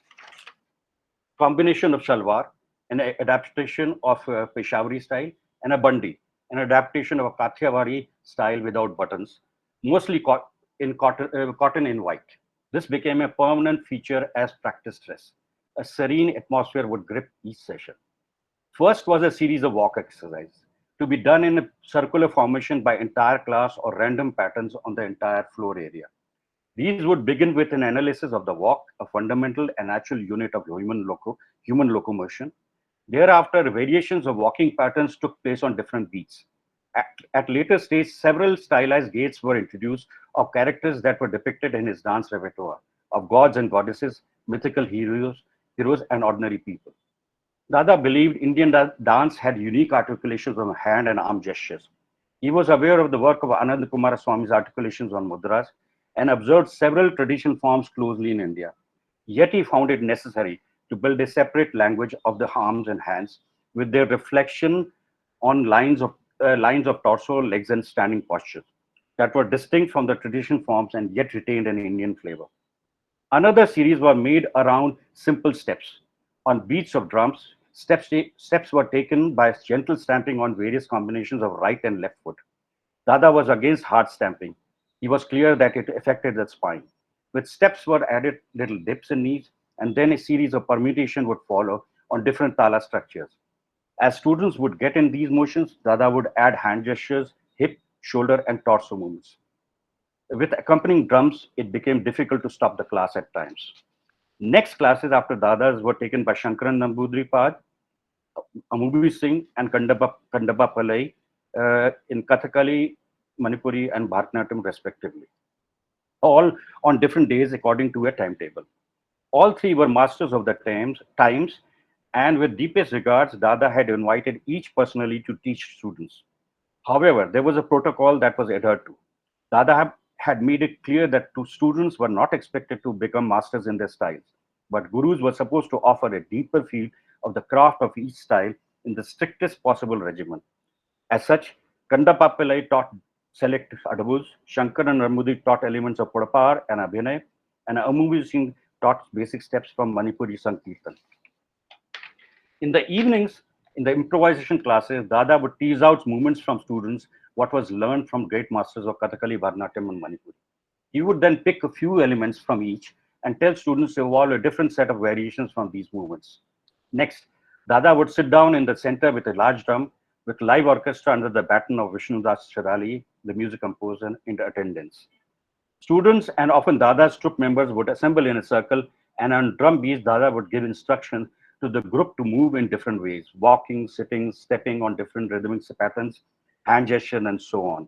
Speaker 4: combination of shalwar, an adaptation of Peshawari style, and a bandi, an adaptation of a Kathiawari style without buttons, mostly cotton in white. This became a permanent feature as practice dress. A serene atmosphere would grip each session. First was a series of walk exercises to be done in a circular formation by entire class or random patterns on the entire floor area. These would begin with an analysis of the walk, a fundamental and natural unit of human locomotion. Thereafter, variations of walking patterns took place on different beats. At later stage, several stylized gaits were introduced of characters that were depicted in his dance repertoire, of gods and goddesses, mythical heroes, and ordinary people. Dada believed Indian dance had unique articulations on hand and arm gestures. He was aware of the work of Anand Kumara Swami's articulations on mudras and observed several traditional forms closely in India. Yet he found it necessary to build a separate language of the arms and hands with their reflection on lines of torso, legs, and standing postures that were distinct from the traditional forms and yet retained an Indian flavor. Another series was made around simple steps. On beats of drums, steps were taken by gentle stamping on various combinations of right and left foot. Dada was against hard stamping. He was clear that it affected the spine. With steps were added little dips in knees, and then a series of permutation would follow on different tala structures. As students would get in these motions, Dada would add hand gestures, hip, shoulder, and torso movements. With accompanying drums, it became difficult to stop the class at times. Next classes after Dada's were taken by Shankaran Nambudri Pad, Amubi Singh, and Kandaba Palai in Kathakali, Manipuri, and Bharatanatyam respectively, all on different days according to a timetable. All three were masters of the times, and with deepest regards, Dada had invited each personally to teach students. However, there was a protocol that was adhered to. Dada had made it clear that students were not expected to become masters in their styles, but gurus were supposed to offer a deeper feel of the craft of each style in the strictest possible regimen. As such, Kandapa Pillai taught select adabus, Shankaran Nambudri taught elements of Pudapar and Abhinay, and Amubi Singh taught basic steps from Manipuri Sankirtan. In the evenings, in the improvisation classes, Dada would tease out movements from students what was learned from great masters of Kathakali, Bharatanatyam, and Manipuri. He would then pick a few elements from each and tell students to evolve a different set of variations from these movements. Next, Dada would sit down in the center with a large drum with live orchestra under the baton of Vishnudas Chirali, the music composer, in attendance. Students and often Dada's troupe members would assemble in a circle, and on drum beats, Dada would give instructions to the group to move in different ways: walking, sitting, stepping on different rhythmic patterns, hand gesture, and so on.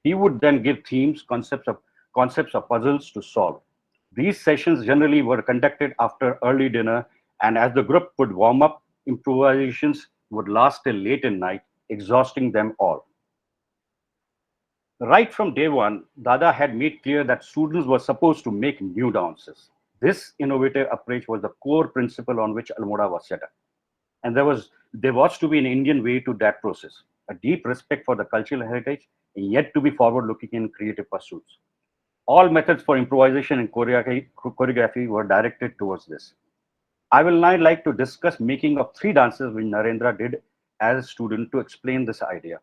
Speaker 4: He would then give themes, concepts of puzzles to solve. These sessions generally were conducted after early dinner, and as the group would warm up, improvisations would last till late in night, exhausting them all. Right from day one, Dada had made clear that students were supposed to make new dances. This innovative approach was the core principle on which Almora was set up. And there was to be an Indian way to that process, a deep respect for the cultural heritage, and yet to be forward-looking in creative pursuits. All methods for improvisation and choreography were directed towards this. I will now like to discuss making of three dances which Narendra did as a student to explain this idea.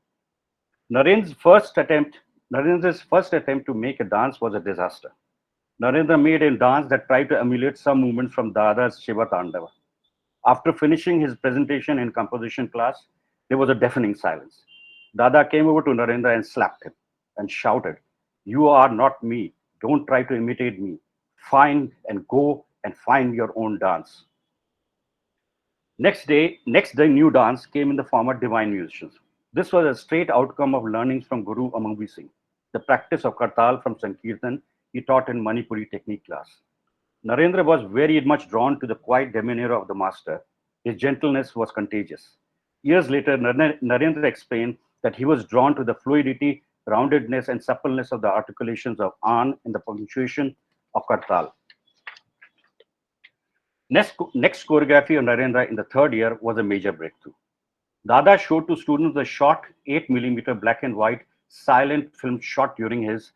Speaker 4: Narendra's first attempt to make a dance was a disaster. Narendra made a dance that tried to emulate some movements from Dada's Shiva Tandava. After finishing his presentation in composition class, there was a deafening silence. Dada came over to Narendra and slapped him and shouted, "You are not me. Don't try to imitate me. Find and go and find your own dance." Next day, new dance came in the form of divine musicians. This was a straight outcome of learnings from Guru Amangvi Singh, the practice of Kartal from Sankirtan he taught in Manipuri technique class. Narendra was very much drawn to the quiet demeanor of the master. His gentleness was contagious. Years later, Narendra explained that he was drawn to the fluidity, roundedness, and suppleness of the articulations of An in the punctuation of Kartal. Next choreography of Narendra in the third year was a major breakthrough. Dada showed to students the short 8mm black and white silent film shot during his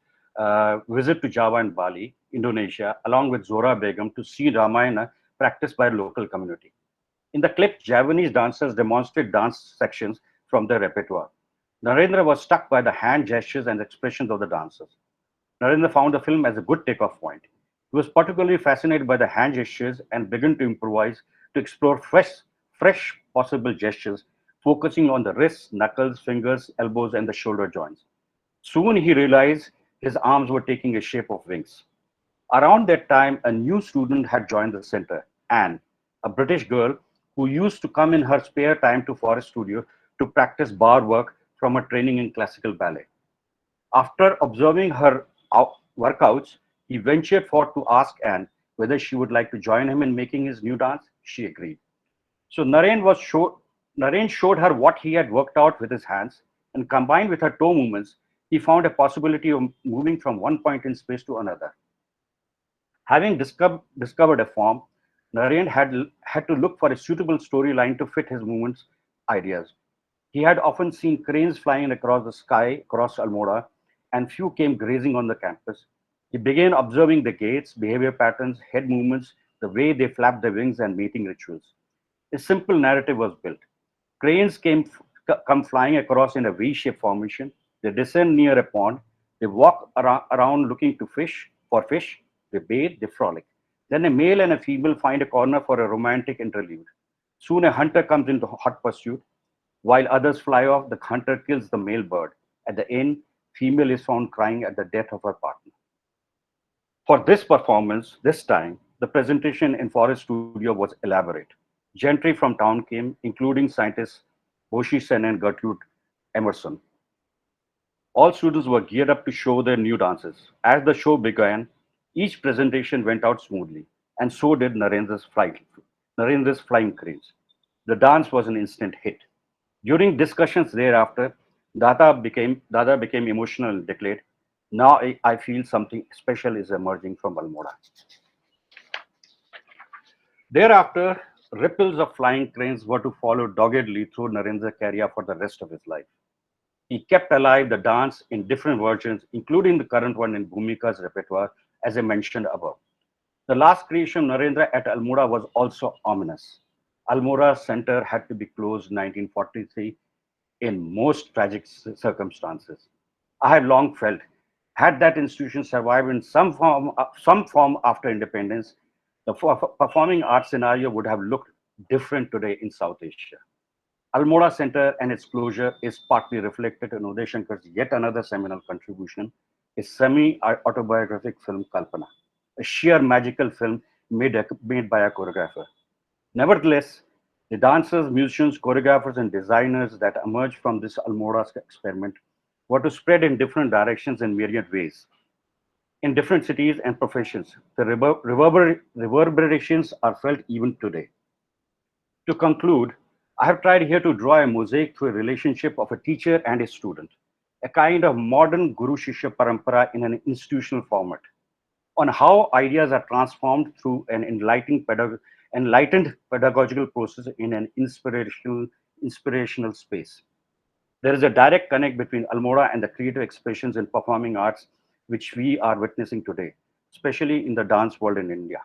Speaker 4: visit to Java and Bali, Indonesia, along with Zora Begum to see Ramayana practiced by a local community. In the clip, Javanese dancers demonstrate dance sections from their repertoire. Narendra was struck by the hand gestures and expressions of the dancers. Narendra found the film as a good takeoff point. He was particularly fascinated by the hand gestures and began to improvise to explore fresh possible gestures, focusing on the wrists, knuckles, fingers, elbows, and the shoulder joints. Soon he realized his arms were taking a shape of wings. Around that time, a new student had joined the center, Anne, a British girl who used to come in her spare time to Forest Studio to practice bar work from her training in classical ballet. After observing her workouts, he ventured forth to ask Anne whether she would like to join him in making his new dance. She agreed. So Naren showed her what he had worked out with his hands, and combined with her toe movements, he found a possibility of moving from one point in space to another. Having discovered a form, Naren had to look for a suitable storyline to fit his movements ideas. He had often seen cranes flying across the sky across Almora, and few came grazing on the campus. He began observing the gaits, behavior patterns, head movements, the way they flapped their wings, and mating rituals. A simple narrative was built. Cranes come flying across in a V-shaped formation. They descend near a pond. They walk around looking for fish. They bathe, they frolic. Then a male and a female find a corner for a romantic interlude. Soon a hunter comes into hot pursuit. While others fly off, the hunter kills the male bird. At the end, female is found crying at the death of her partner. For this performance, this time, the presentation in Forest Studio was elaborate. Gentry from town came, including scientists Boshi Sen and Gertrude Emerson. All students were geared up to show their new dances. As the show began, each presentation went out smoothly, and so did Narendra's flying cranes. The dance was an instant hit. During discussions thereafter, Dada became emotional and declared, "Now I feel something special is emerging from Almora." Thereafter, ripples of flying cranes were to follow doggedly through Narendra's career for the rest of his life. He kept alive the dance in different versions, including the current one in Bhumika's repertoire, as I mentioned above. The last creation of Narendra at Almora was also ominous. Almora Center had to be closed in 1943 in most tragic circumstances. I had long felt, had that institution survived in some form after independence, the performing arts scenario would have looked different today in South Asia. Almora Center and its closure is partly reflected in Uday Shankar's yet another seminal contribution, his semi-autobiographic film Kalpana, a sheer magical film made by a choreographer. Nevertheless, the dancers, musicians, choreographers, and designers that emerged from this Almora experiment were to spread in different directions in myriad ways. In different cities and professions, the reverberations are felt even today. To conclude, I have tried here to draw a mosaic through a relationship of a teacher and a student, a kind of modern Guru Shishya Parampara in an institutional format, on how ideas are transformed through an enlightened pedagogical process in an inspirational space. There is a direct connect between Almora and the creative expressions in performing arts which we are witnessing today, especially in the dance world in India,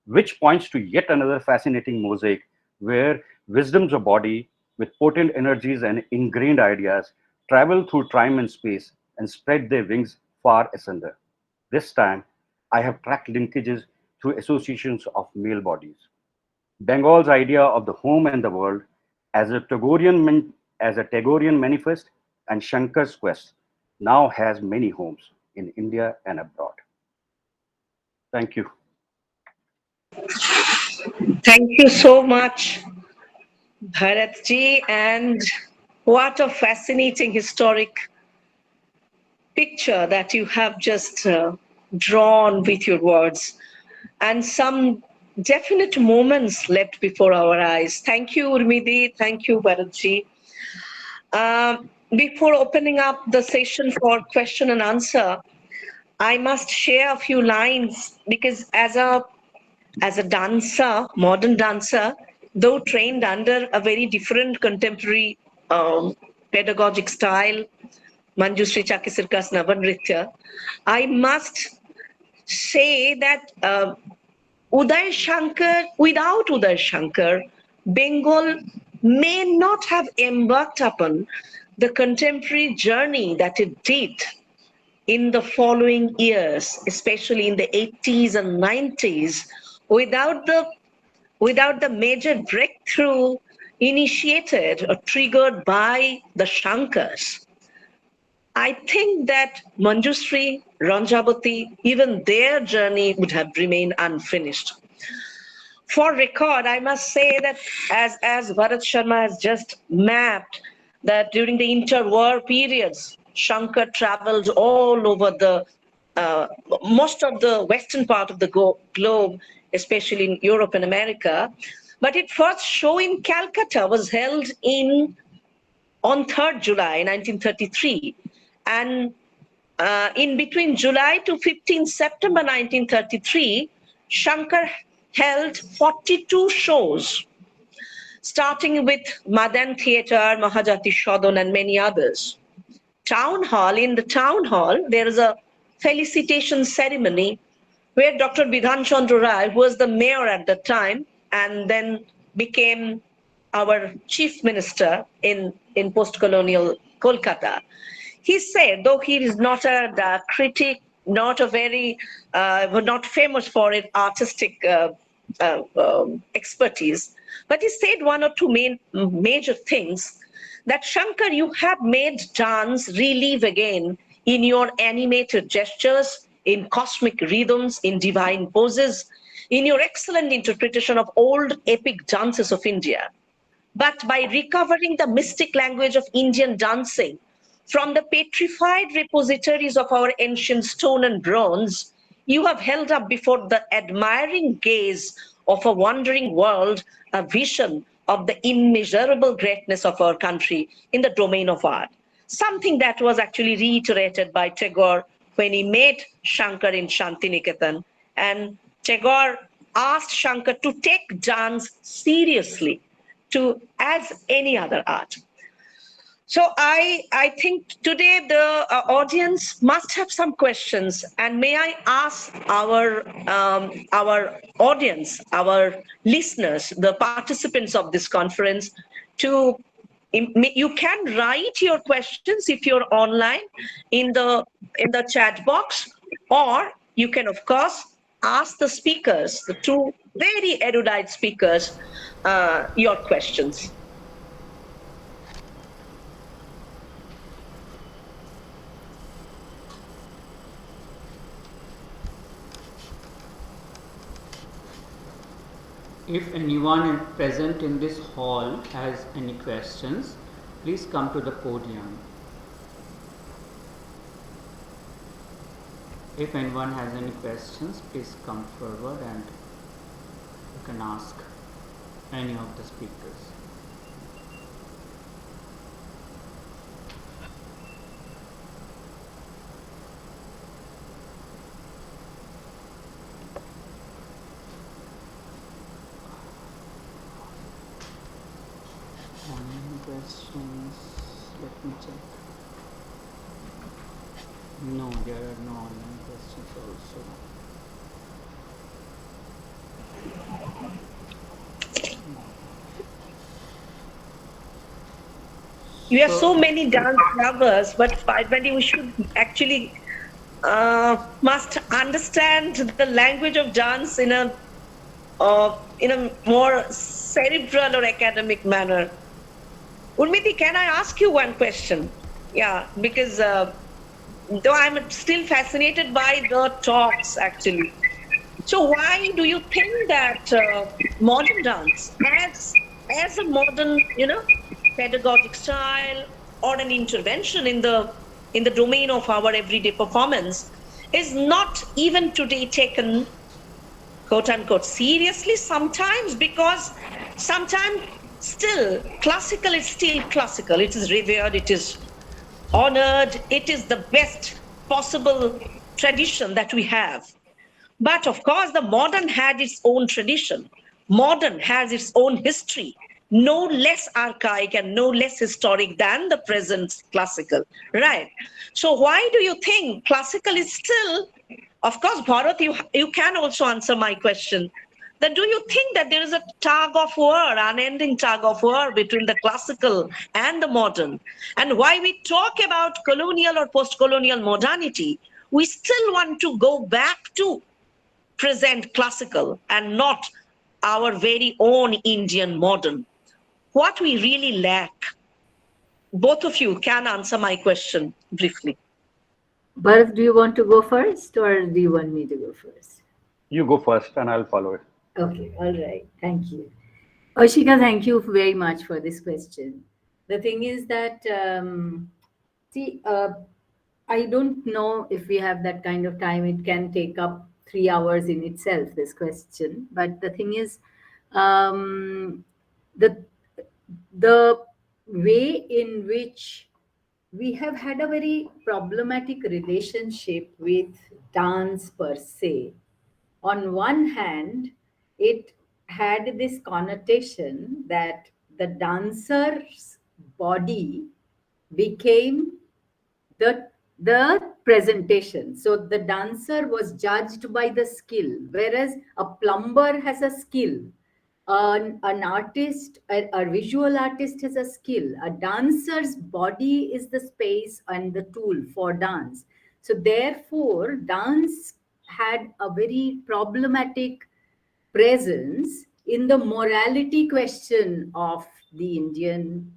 Speaker 4: which points to yet another fascinating mosaic where wisdoms of body with potent energies and ingrained ideas travel through time and space and spread their wings far asunder. This time, I have tracked linkages through associations of male bodies. Bengal's idea of the home and the world as a Tagorean manifest and Shankar's quest now has many homes in India and abroad. Thank you.
Speaker 2: Thank you so much, Bharatji, and what a fascinating historic picture that you have just drawn with your words, and some definite moments left before our eyes. Thank you, Urmidi. Thank you, Bharatji. Before opening up the session for question and answer, I must share a few lines because as a dancer, modern dancer, though trained under a very different contemporary pedagogic style, Manjushree Chakisirka's Navanritya, I must say that Uday Shankar, without Uday Shankar, Bengal may not have embarked upon the contemporary journey that it did in the following years, especially in the 80s and 90s, without the major breakthrough initiated or triggered by the Shankars. I think that Manjushree, Ranjavati, even their journey would have remained unfinished. For record, I must say that as Bharat Sharma has just mapped that during the interwar periods, Shankar traveled all over the most of the western part of the globe, especially in Europe and America. But its first show in Calcutta was held on 3rd July 1933. And in between July to 15 September 1933, Shankar held 42 shows, starting with Madan Theatre, Mahajati Shodan, and many others. In the town hall, there is a felicitation ceremony where Dr. Bidhan Chandra Rai, who was the mayor at the time and then became our chief minister in post-colonial Kolkata, he said, though he is not a critic, not not famous for its artistic expertise, but he said one or two major things. That Shankar, you have made dance relive again in your animated gestures, in cosmic rhythms, in divine poses, in your excellent interpretation of old epic dances of India. But by recovering the mystic language of Indian dancing from the petrified repositories of our ancient stone and bronze, you have held up before the admiring gaze of a wandering world a vision of the immeasurable greatness of our country in the domain of art. Something that was actually reiterated by Tagore when he met Shankar in Shantiniketan. And Tagore asked Shankar to take dance seriously as any other art. So I think today the audience must have some questions, and may I ask our audience, our listeners, the participants of this conference, you can write your questions if you're online in the chat box, or you can of course ask the speakers, the two very erudite speakers, your questions.
Speaker 1: If anyone present in this hall has any questions, please come to the podium. If anyone has any questions, please come forward and you can ask any of the speakers. Let me check. No, there are no online questions also.
Speaker 2: You have so many dance lovers, but we should actually must understand the language of dance in a more cerebral or academic manner. Urmiti, can I ask you one question? Yeah, because though I'm still fascinated by the talks actually. So why do you think that modern dance, as a modern, pedagogic style or an intervention in the domain of our everyday performance, is not even today taken quote unquote seriously sometimes? Because sometimes still classical is still classical. It is revered. It is honored. It is the best possible tradition that we have. But of course, the modern had its own tradition. Modern has its own history, no less archaic and no less historic than the present classical, right? So why do you think classical is still, of course, Bharat, you can also answer my question. That do you think that there is a tug of war, unending tug of war between the classical and the modern? And why we talk about colonial or post-colonial modernity, we still want to go back to present classical and not our very own Indian modern. What we really lack. Both of you can answer my question briefly.
Speaker 3: Bharat, do you want to go first or do you want me to go first?
Speaker 4: You go first and I'll follow it.
Speaker 3: Okay, all right. Thank you. Oshika, thank you very much for this question. The thing is that, see, I don't know if we have that kind of time. It can take up 3 hours in itself, this question. But the thing is, um, the the way in which we have had a very problematic relationship with dance per se. On one hand, it had this connotation that the dancer's body became the presentation. So the dancer was judged by the skill, whereas a plumber has a skill, an artist, a visual artist has a skill. A dancer's body is the space and the tool for dance. So therefore, dance had a very problematic presence in the morality question of the Indian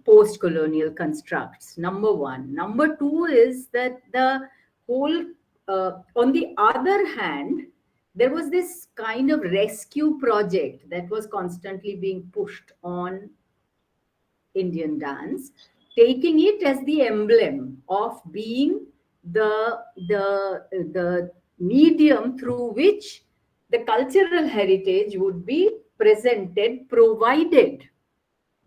Speaker 3: post-colonial constructs. Number one. Number two is that the whole. On the other hand, there was this kind of rescue project that was constantly being pushed on Indian dance, taking it as the emblem of being the medium through which the cultural heritage would be presented, provided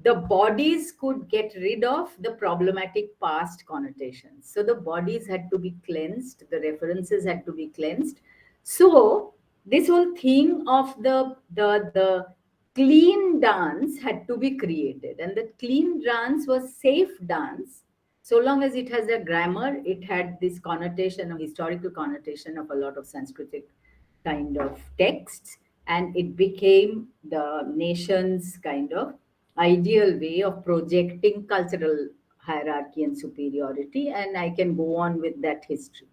Speaker 3: the bodies could get rid of the problematic past connotations. So the bodies had to be cleansed, the references had to be cleansed. So this whole thing of the clean dance had to be created, and that clean dance was safe dance. So long as it has a grammar, it had this connotation, a historical connotation of a lot of Sanskritic kind of texts, and it became the nation's kind of ideal way of projecting cultural hierarchy and superiority. And I can go on with that history.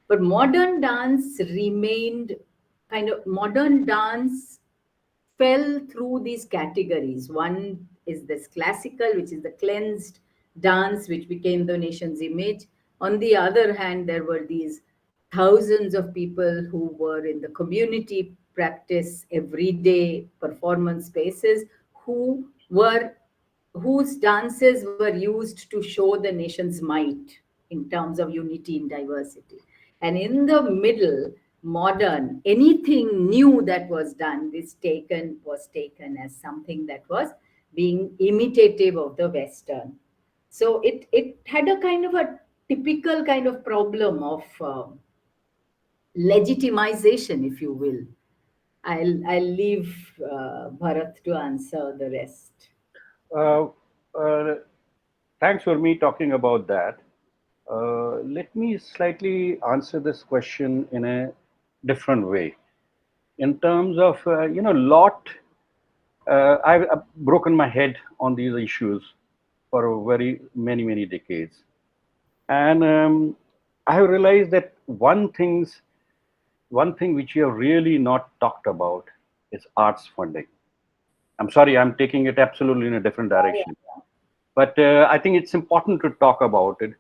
Speaker 3: But modern dance remained modern dance fell through these categories. One is this classical, which is the cleansed dance, which became the nation's image. On the other hand, there were these thousands of people who were in the community practice everyday performance spaces, whose dances were used to show the nation's might in terms of unity in diversity. And in the middle, modern, anything new that was done was taken as something that was being imitative of the Western. So it had a kind of a typical kind of problem of legitimization, if you will. I'll leave Bharat to answer the rest.
Speaker 4: thanks for me talking about that. Let me slightly answer this question in a different way. In terms of, I've broken my head on these issues for very many decades. And I have realized that one thing which we have really not talked about is arts funding. I'm sorry, I'm taking it absolutely in a different direction. But I think it's important to talk about it.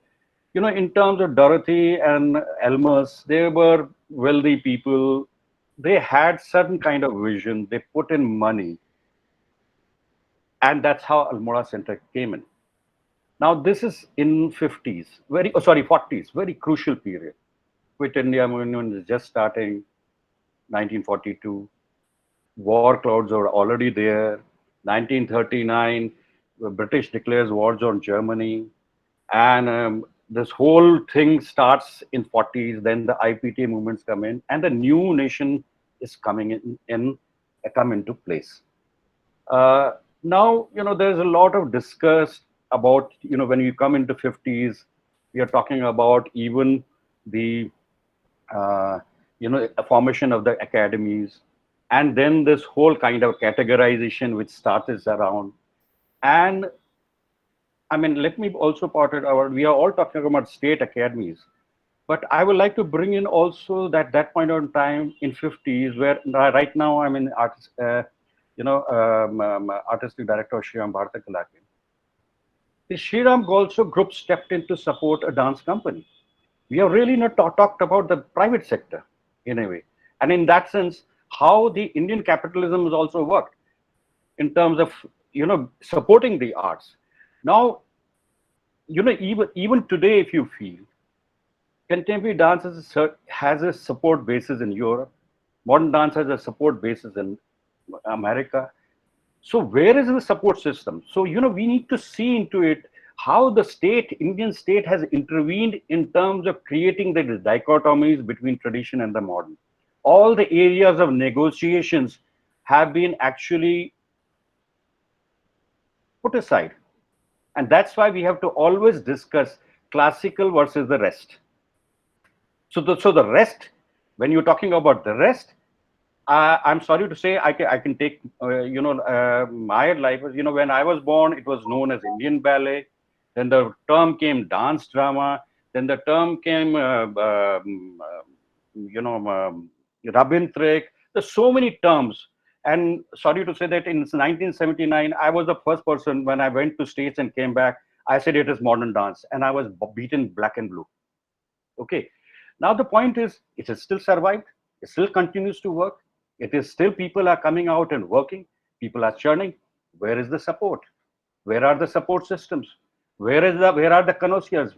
Speaker 4: You know, in terms of Dorothy and Elmer's, they were wealthy people. They had certain kind of vision. They put in money, and that's how Almora Center came in. Now, this is in 50s, very, oh, sorry, 40s, very crucial period. Quit India movement is just starting, 1942. War clouds are already there. 1939, the British declares wars on Germany. And this whole thing starts in 40s. Then the IPT movements come in, and the new nation is coming come into place. Now, you know, there's a lot of discuss about, you know, when you come into 50s, we are talking about even the, a formation of the academies, and then this whole kind of categorization which starts around. And I mean, let me also point it out, we are all talking about state academies, but I would like to bring in also that point in time in 50s, where right now I'm in artist, artistic director of Shriram Bharata Kala Kendra. The Shriram also group stepped in to support a dance company. We have really not talked about the private sector in a way. And in that sense, how the Indian capitalism has also worked in terms of, you know, supporting the arts. Now, you know, even today, if you feel, contemporary dance has a support basis in Europe. Modern dance has a support basis in America. So where is the support system? So, you know, we need to see into it how the state, Indian state, has intervened in terms of creating the dichotomies between tradition and the modern. All the areas of negotiations have been actually put aside. And that's why we have to always discuss classical versus the rest. So the rest, when you're talking about the rest, I'm sorry to say, I can take, my life. You know, when I was born, it was known as Indian ballet. Then the term came dance drama. Then the term came, Rabintrik. There's so many terms. And sorry to say that in 1979, I was the first person when I went to States and came back. I said it is modern dance, and I was beaten black and blue. Okay. Now the point is, it has still survived. It still continues to work. It is still, people are coming out and working. People are churning. Where is the support? Where are the support systems? Where are the conocias?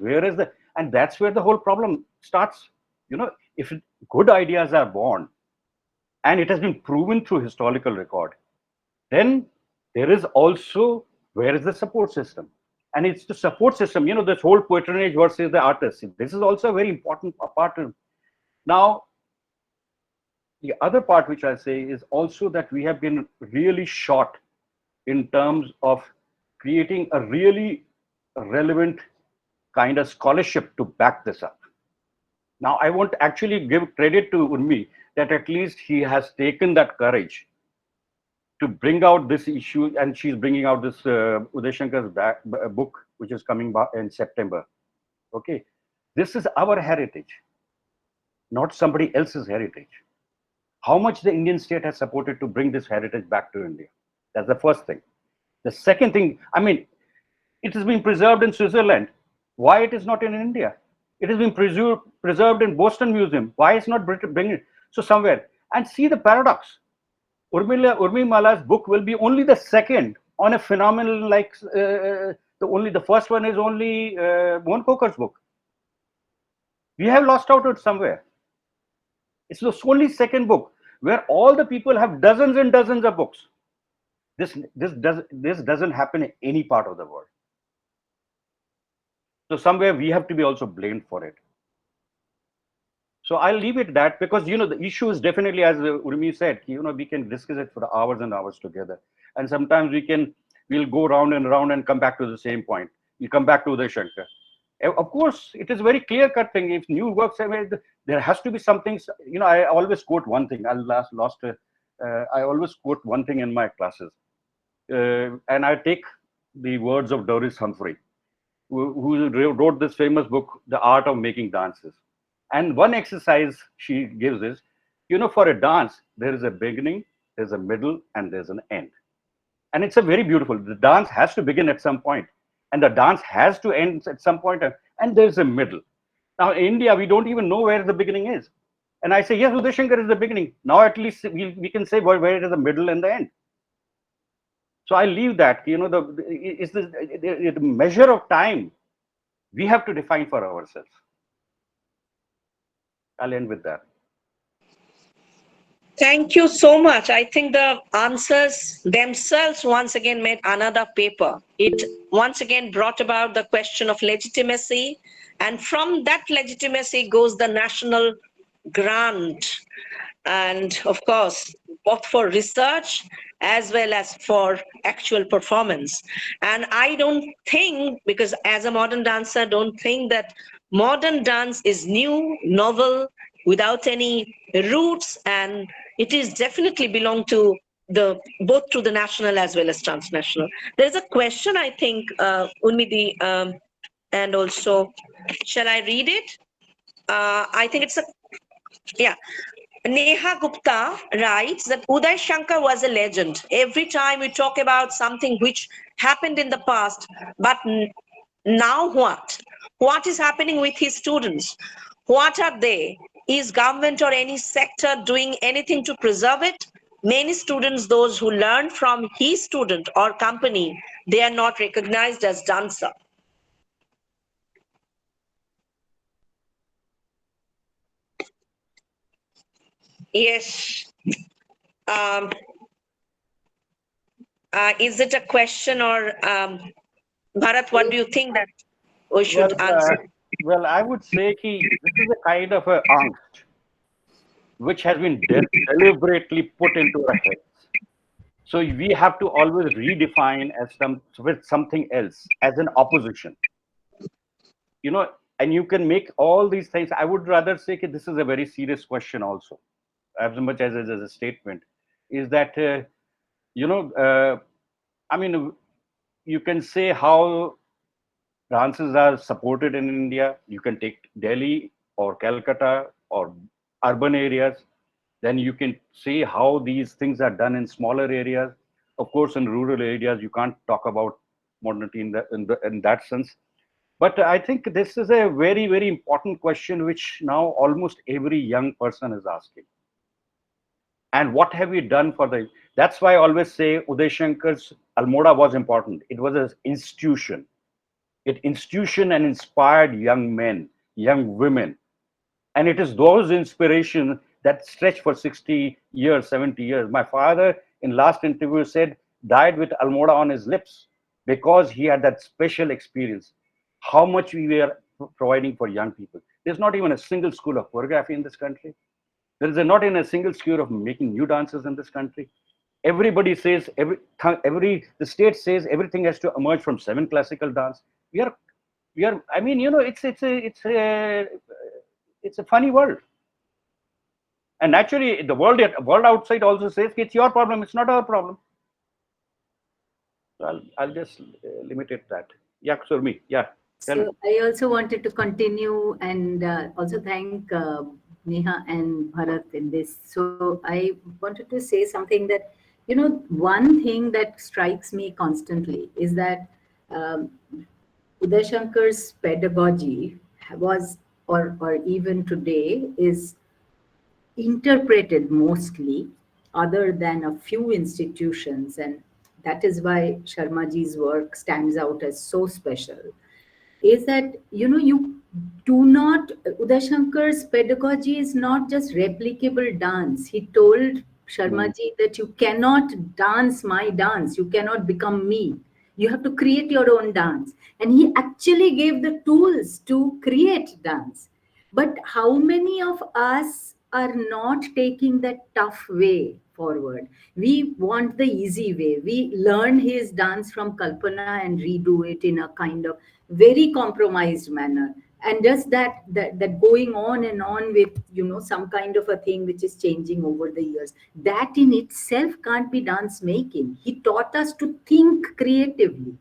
Speaker 4: And that's where the whole problem starts. You know, if good ideas are born, and it has been proven through historical record, then there is also, where is the support system? And it's the support system, you know, this whole patronage versus the artist. This is also a very important part of. Now, the other part which I say is also that we have been really short in terms of creating a really relevant kind of scholarship to back this up. Now, I want to actually give credit to Urmi that at least he has taken that courage to bring out this issue, and she's bringing out this Uday Shankar's book, which is coming back in September. Okay, this is our heritage, not somebody else's heritage. How much the Indian state has supported to bring this heritage back to India. That's the first thing. The second thing, I mean, it has been preserved in Switzerland. Why it is not in India? It has been preserved in Boston Museum. Why it's not bringing it? So somewhere, and see the paradox. Urmi Mala's book will be only the second on a phenomenon like the first one is only Mohan Kokar's book. We have lost out on somewhere. It's the only second book where all the people have dozens and dozens of books. This doesn't happen in any part of the world. So somewhere we have to be also blamed for it. So I'll leave it that, because, you know, the issue is definitely, as Urmi said, you know, we can discuss it for hours and hours together. And sometimes we can we'll go round and round and come back to the same point. You come back to Uday Shankar. Of course, it is very clear-cut thing. If new works are made, there has to be something. You know, I always quote one thing. I always quote one thing in my classes, and I take the words of Doris Humphrey, who wrote this famous book, The Art of Making Dances. And one exercise she gives is, you know, for a dance, there is a beginning, there's a middle, and there's an end. And it's a very beautiful. The dance has to begin at some point, and the dance has to end at some point, and there's a middle. Now, in India, we don't even know where the beginning is. And I say, yes, Uday Shankar is the beginning. Now, at least we can say where is the middle and the end. So I leave that, you know, the measure of time we have to define for ourselves. I'll end with that.
Speaker 2: Thank you so much. I think the answers themselves once again made another paper. It once again brought about the question of legitimacy, and from that legitimacy goes the national grant. And of course, both for research as well as for actual performance. And I don't think, because as a modern dancer, don't think that modern dance is new, novel, without any roots, and it is definitely belong to the both to the national as well as transnational. There's a question, I think, Unmidi, and also, shall I read it? I think it's a, yeah. Neha Gupta writes that Uday Shankar was a legend. Every time we talk about something which happened in the past, but now what? What is happening with his students? What are they? Is government or any sector doing anything to preserve it? Many students, those who learn from his student or company, they are not recognized as dancer. Yes. Is it a question, or Bharat, what do you think that we should answer?
Speaker 4: Well, I would say this is a kind of a angst which has been deliberately put into our heads. So we have to always redefine with something else as an opposition. You know, and you can make all these things. I would rather say that this is a very serious question also, as much as a statement, is that, I mean, you can say how dances are supported in India. You can take Delhi or Calcutta or urban areas. Then you can see how these things are done in smaller areas. Of course, in rural areas, you can't talk about modernity in that sense. But I think this is a very, very important question, which now almost every young person is asking. And what have we done for the? That's why I always say Uday Shankar's Almora was important. It was an institution. It institution and inspired young men, young women. And it is those inspirations that stretch for 60 years, 70 years. My father, in last interview, said, died with Almora on his lips because he had that special experience. How much we were providing for young people. There's not even a single school of choreography in this country. There is not even a single school of making new dances in this country. Everybody says, the state says everything has to emerge from 7 classical dance. We are, I mean, you know, it's a funny world. And naturally, the world outside also says it's your problem. It's not our problem. So I'll just limit it that. Yeah, Surmi. Yeah.
Speaker 3: So I also wanted to continue and also thank Neha and Bharat in this. So I wanted to say something that, you know, one thing that strikes me constantly is that Uday Shankar's pedagogy was, or even today, is interpreted mostly other than a few institutions, and that is why Sharmaji's work stands out as so special, is that, you know, you do not, Uday Shankar's pedagogy is not just replicable dance. He told Sharmaji that you cannot dance my dance, you cannot become me. You have to create your own dance. And he actually gave the tools to create dance. But how many of us are not taking that tough way forward. We want the easy way. We learn his dance from Kalpana and redo it in a kind of very compromised manner. And just that going on and on with, some kind of a thing which is changing over the years, that in itself can't be dance making. He taught us to think creatively,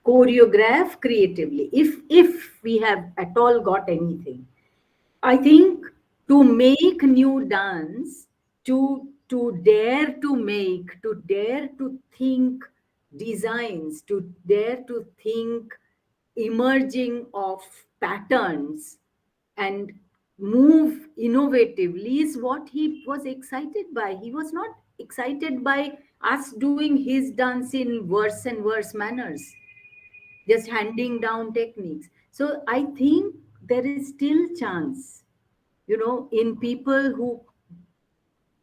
Speaker 3: choreograph creatively, if we have at all got anything. I think to make new dance, to dare to make, to dare to think designs, to dare to think emerging of patterns and move innovatively is what he was excited by. He was not excited by us doing his dance in worse and worse manners, just handing down techniques. So I think there is still chance, in people who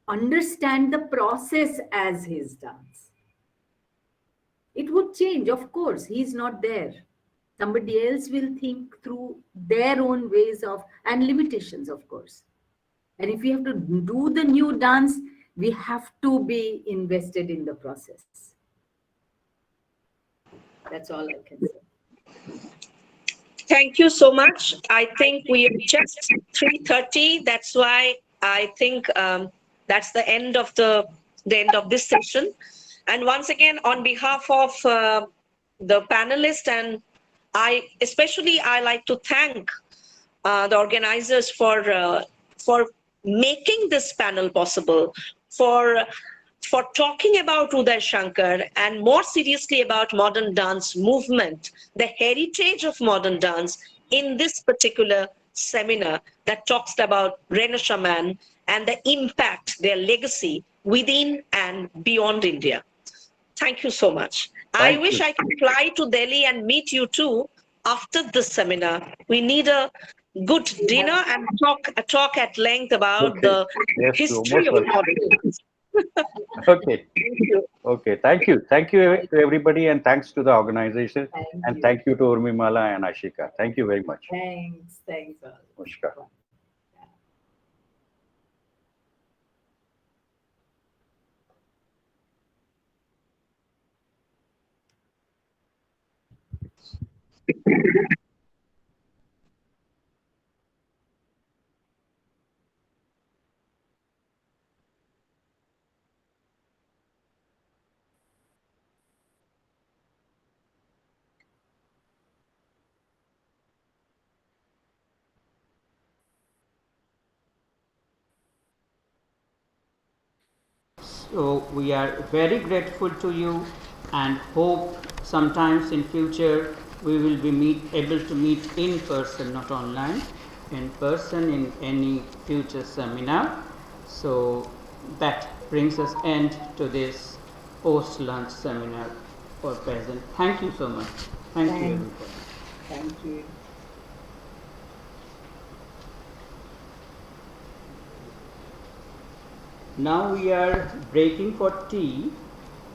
Speaker 3: understand the process as his dance. It would change, of course. He's not there. Somebody else will think through their own ways of, and limitations, of course. And if we have to do the new dance, we have to be invested in the process. That's all I can say.
Speaker 2: Thank you so much. I think we are just 3:30. That's why I think that's the end of this session. And once again, on behalf of the panelists, and I like to thank the organizers for making this panel possible, for talking about Uday Shankar, and more seriously about modern dance movement, the heritage of modern dance, in this particular seminar that talks about Rena Shaman and the impact, their legacy within and beyond India. Thank you so much. I wish I could fly to Delhi and meet you too after this seminar. We need a good dinner and talk at length about the history of modern dance.
Speaker 4: Okay. Okay. Thank you. Thank you to everybody, and thanks to the organization. Thank you to Urmimala and Ashika. Thank you very much.
Speaker 3: Thanks all.
Speaker 4: Namaskar.
Speaker 1: So we are very grateful to you and hope sometimes in future we will be able to meet in person, not online, in person in any future seminar. So that brings us end to this post-lunch seminar for present. Thank you so much. Thank you everybody.
Speaker 3: Thank you.
Speaker 1: Now we are breaking for tea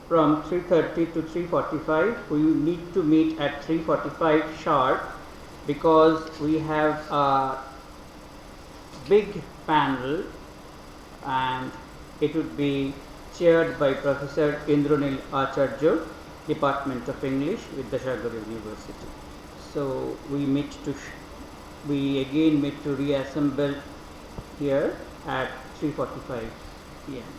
Speaker 1: from 3:30 to 3:45. We need to meet at 3:45 sharp because we have a big panel and it would be chaired by Professor Indranil Acharya, Department of English with Dasagara University. So we again meet to reassemble here at 3:45 p.m.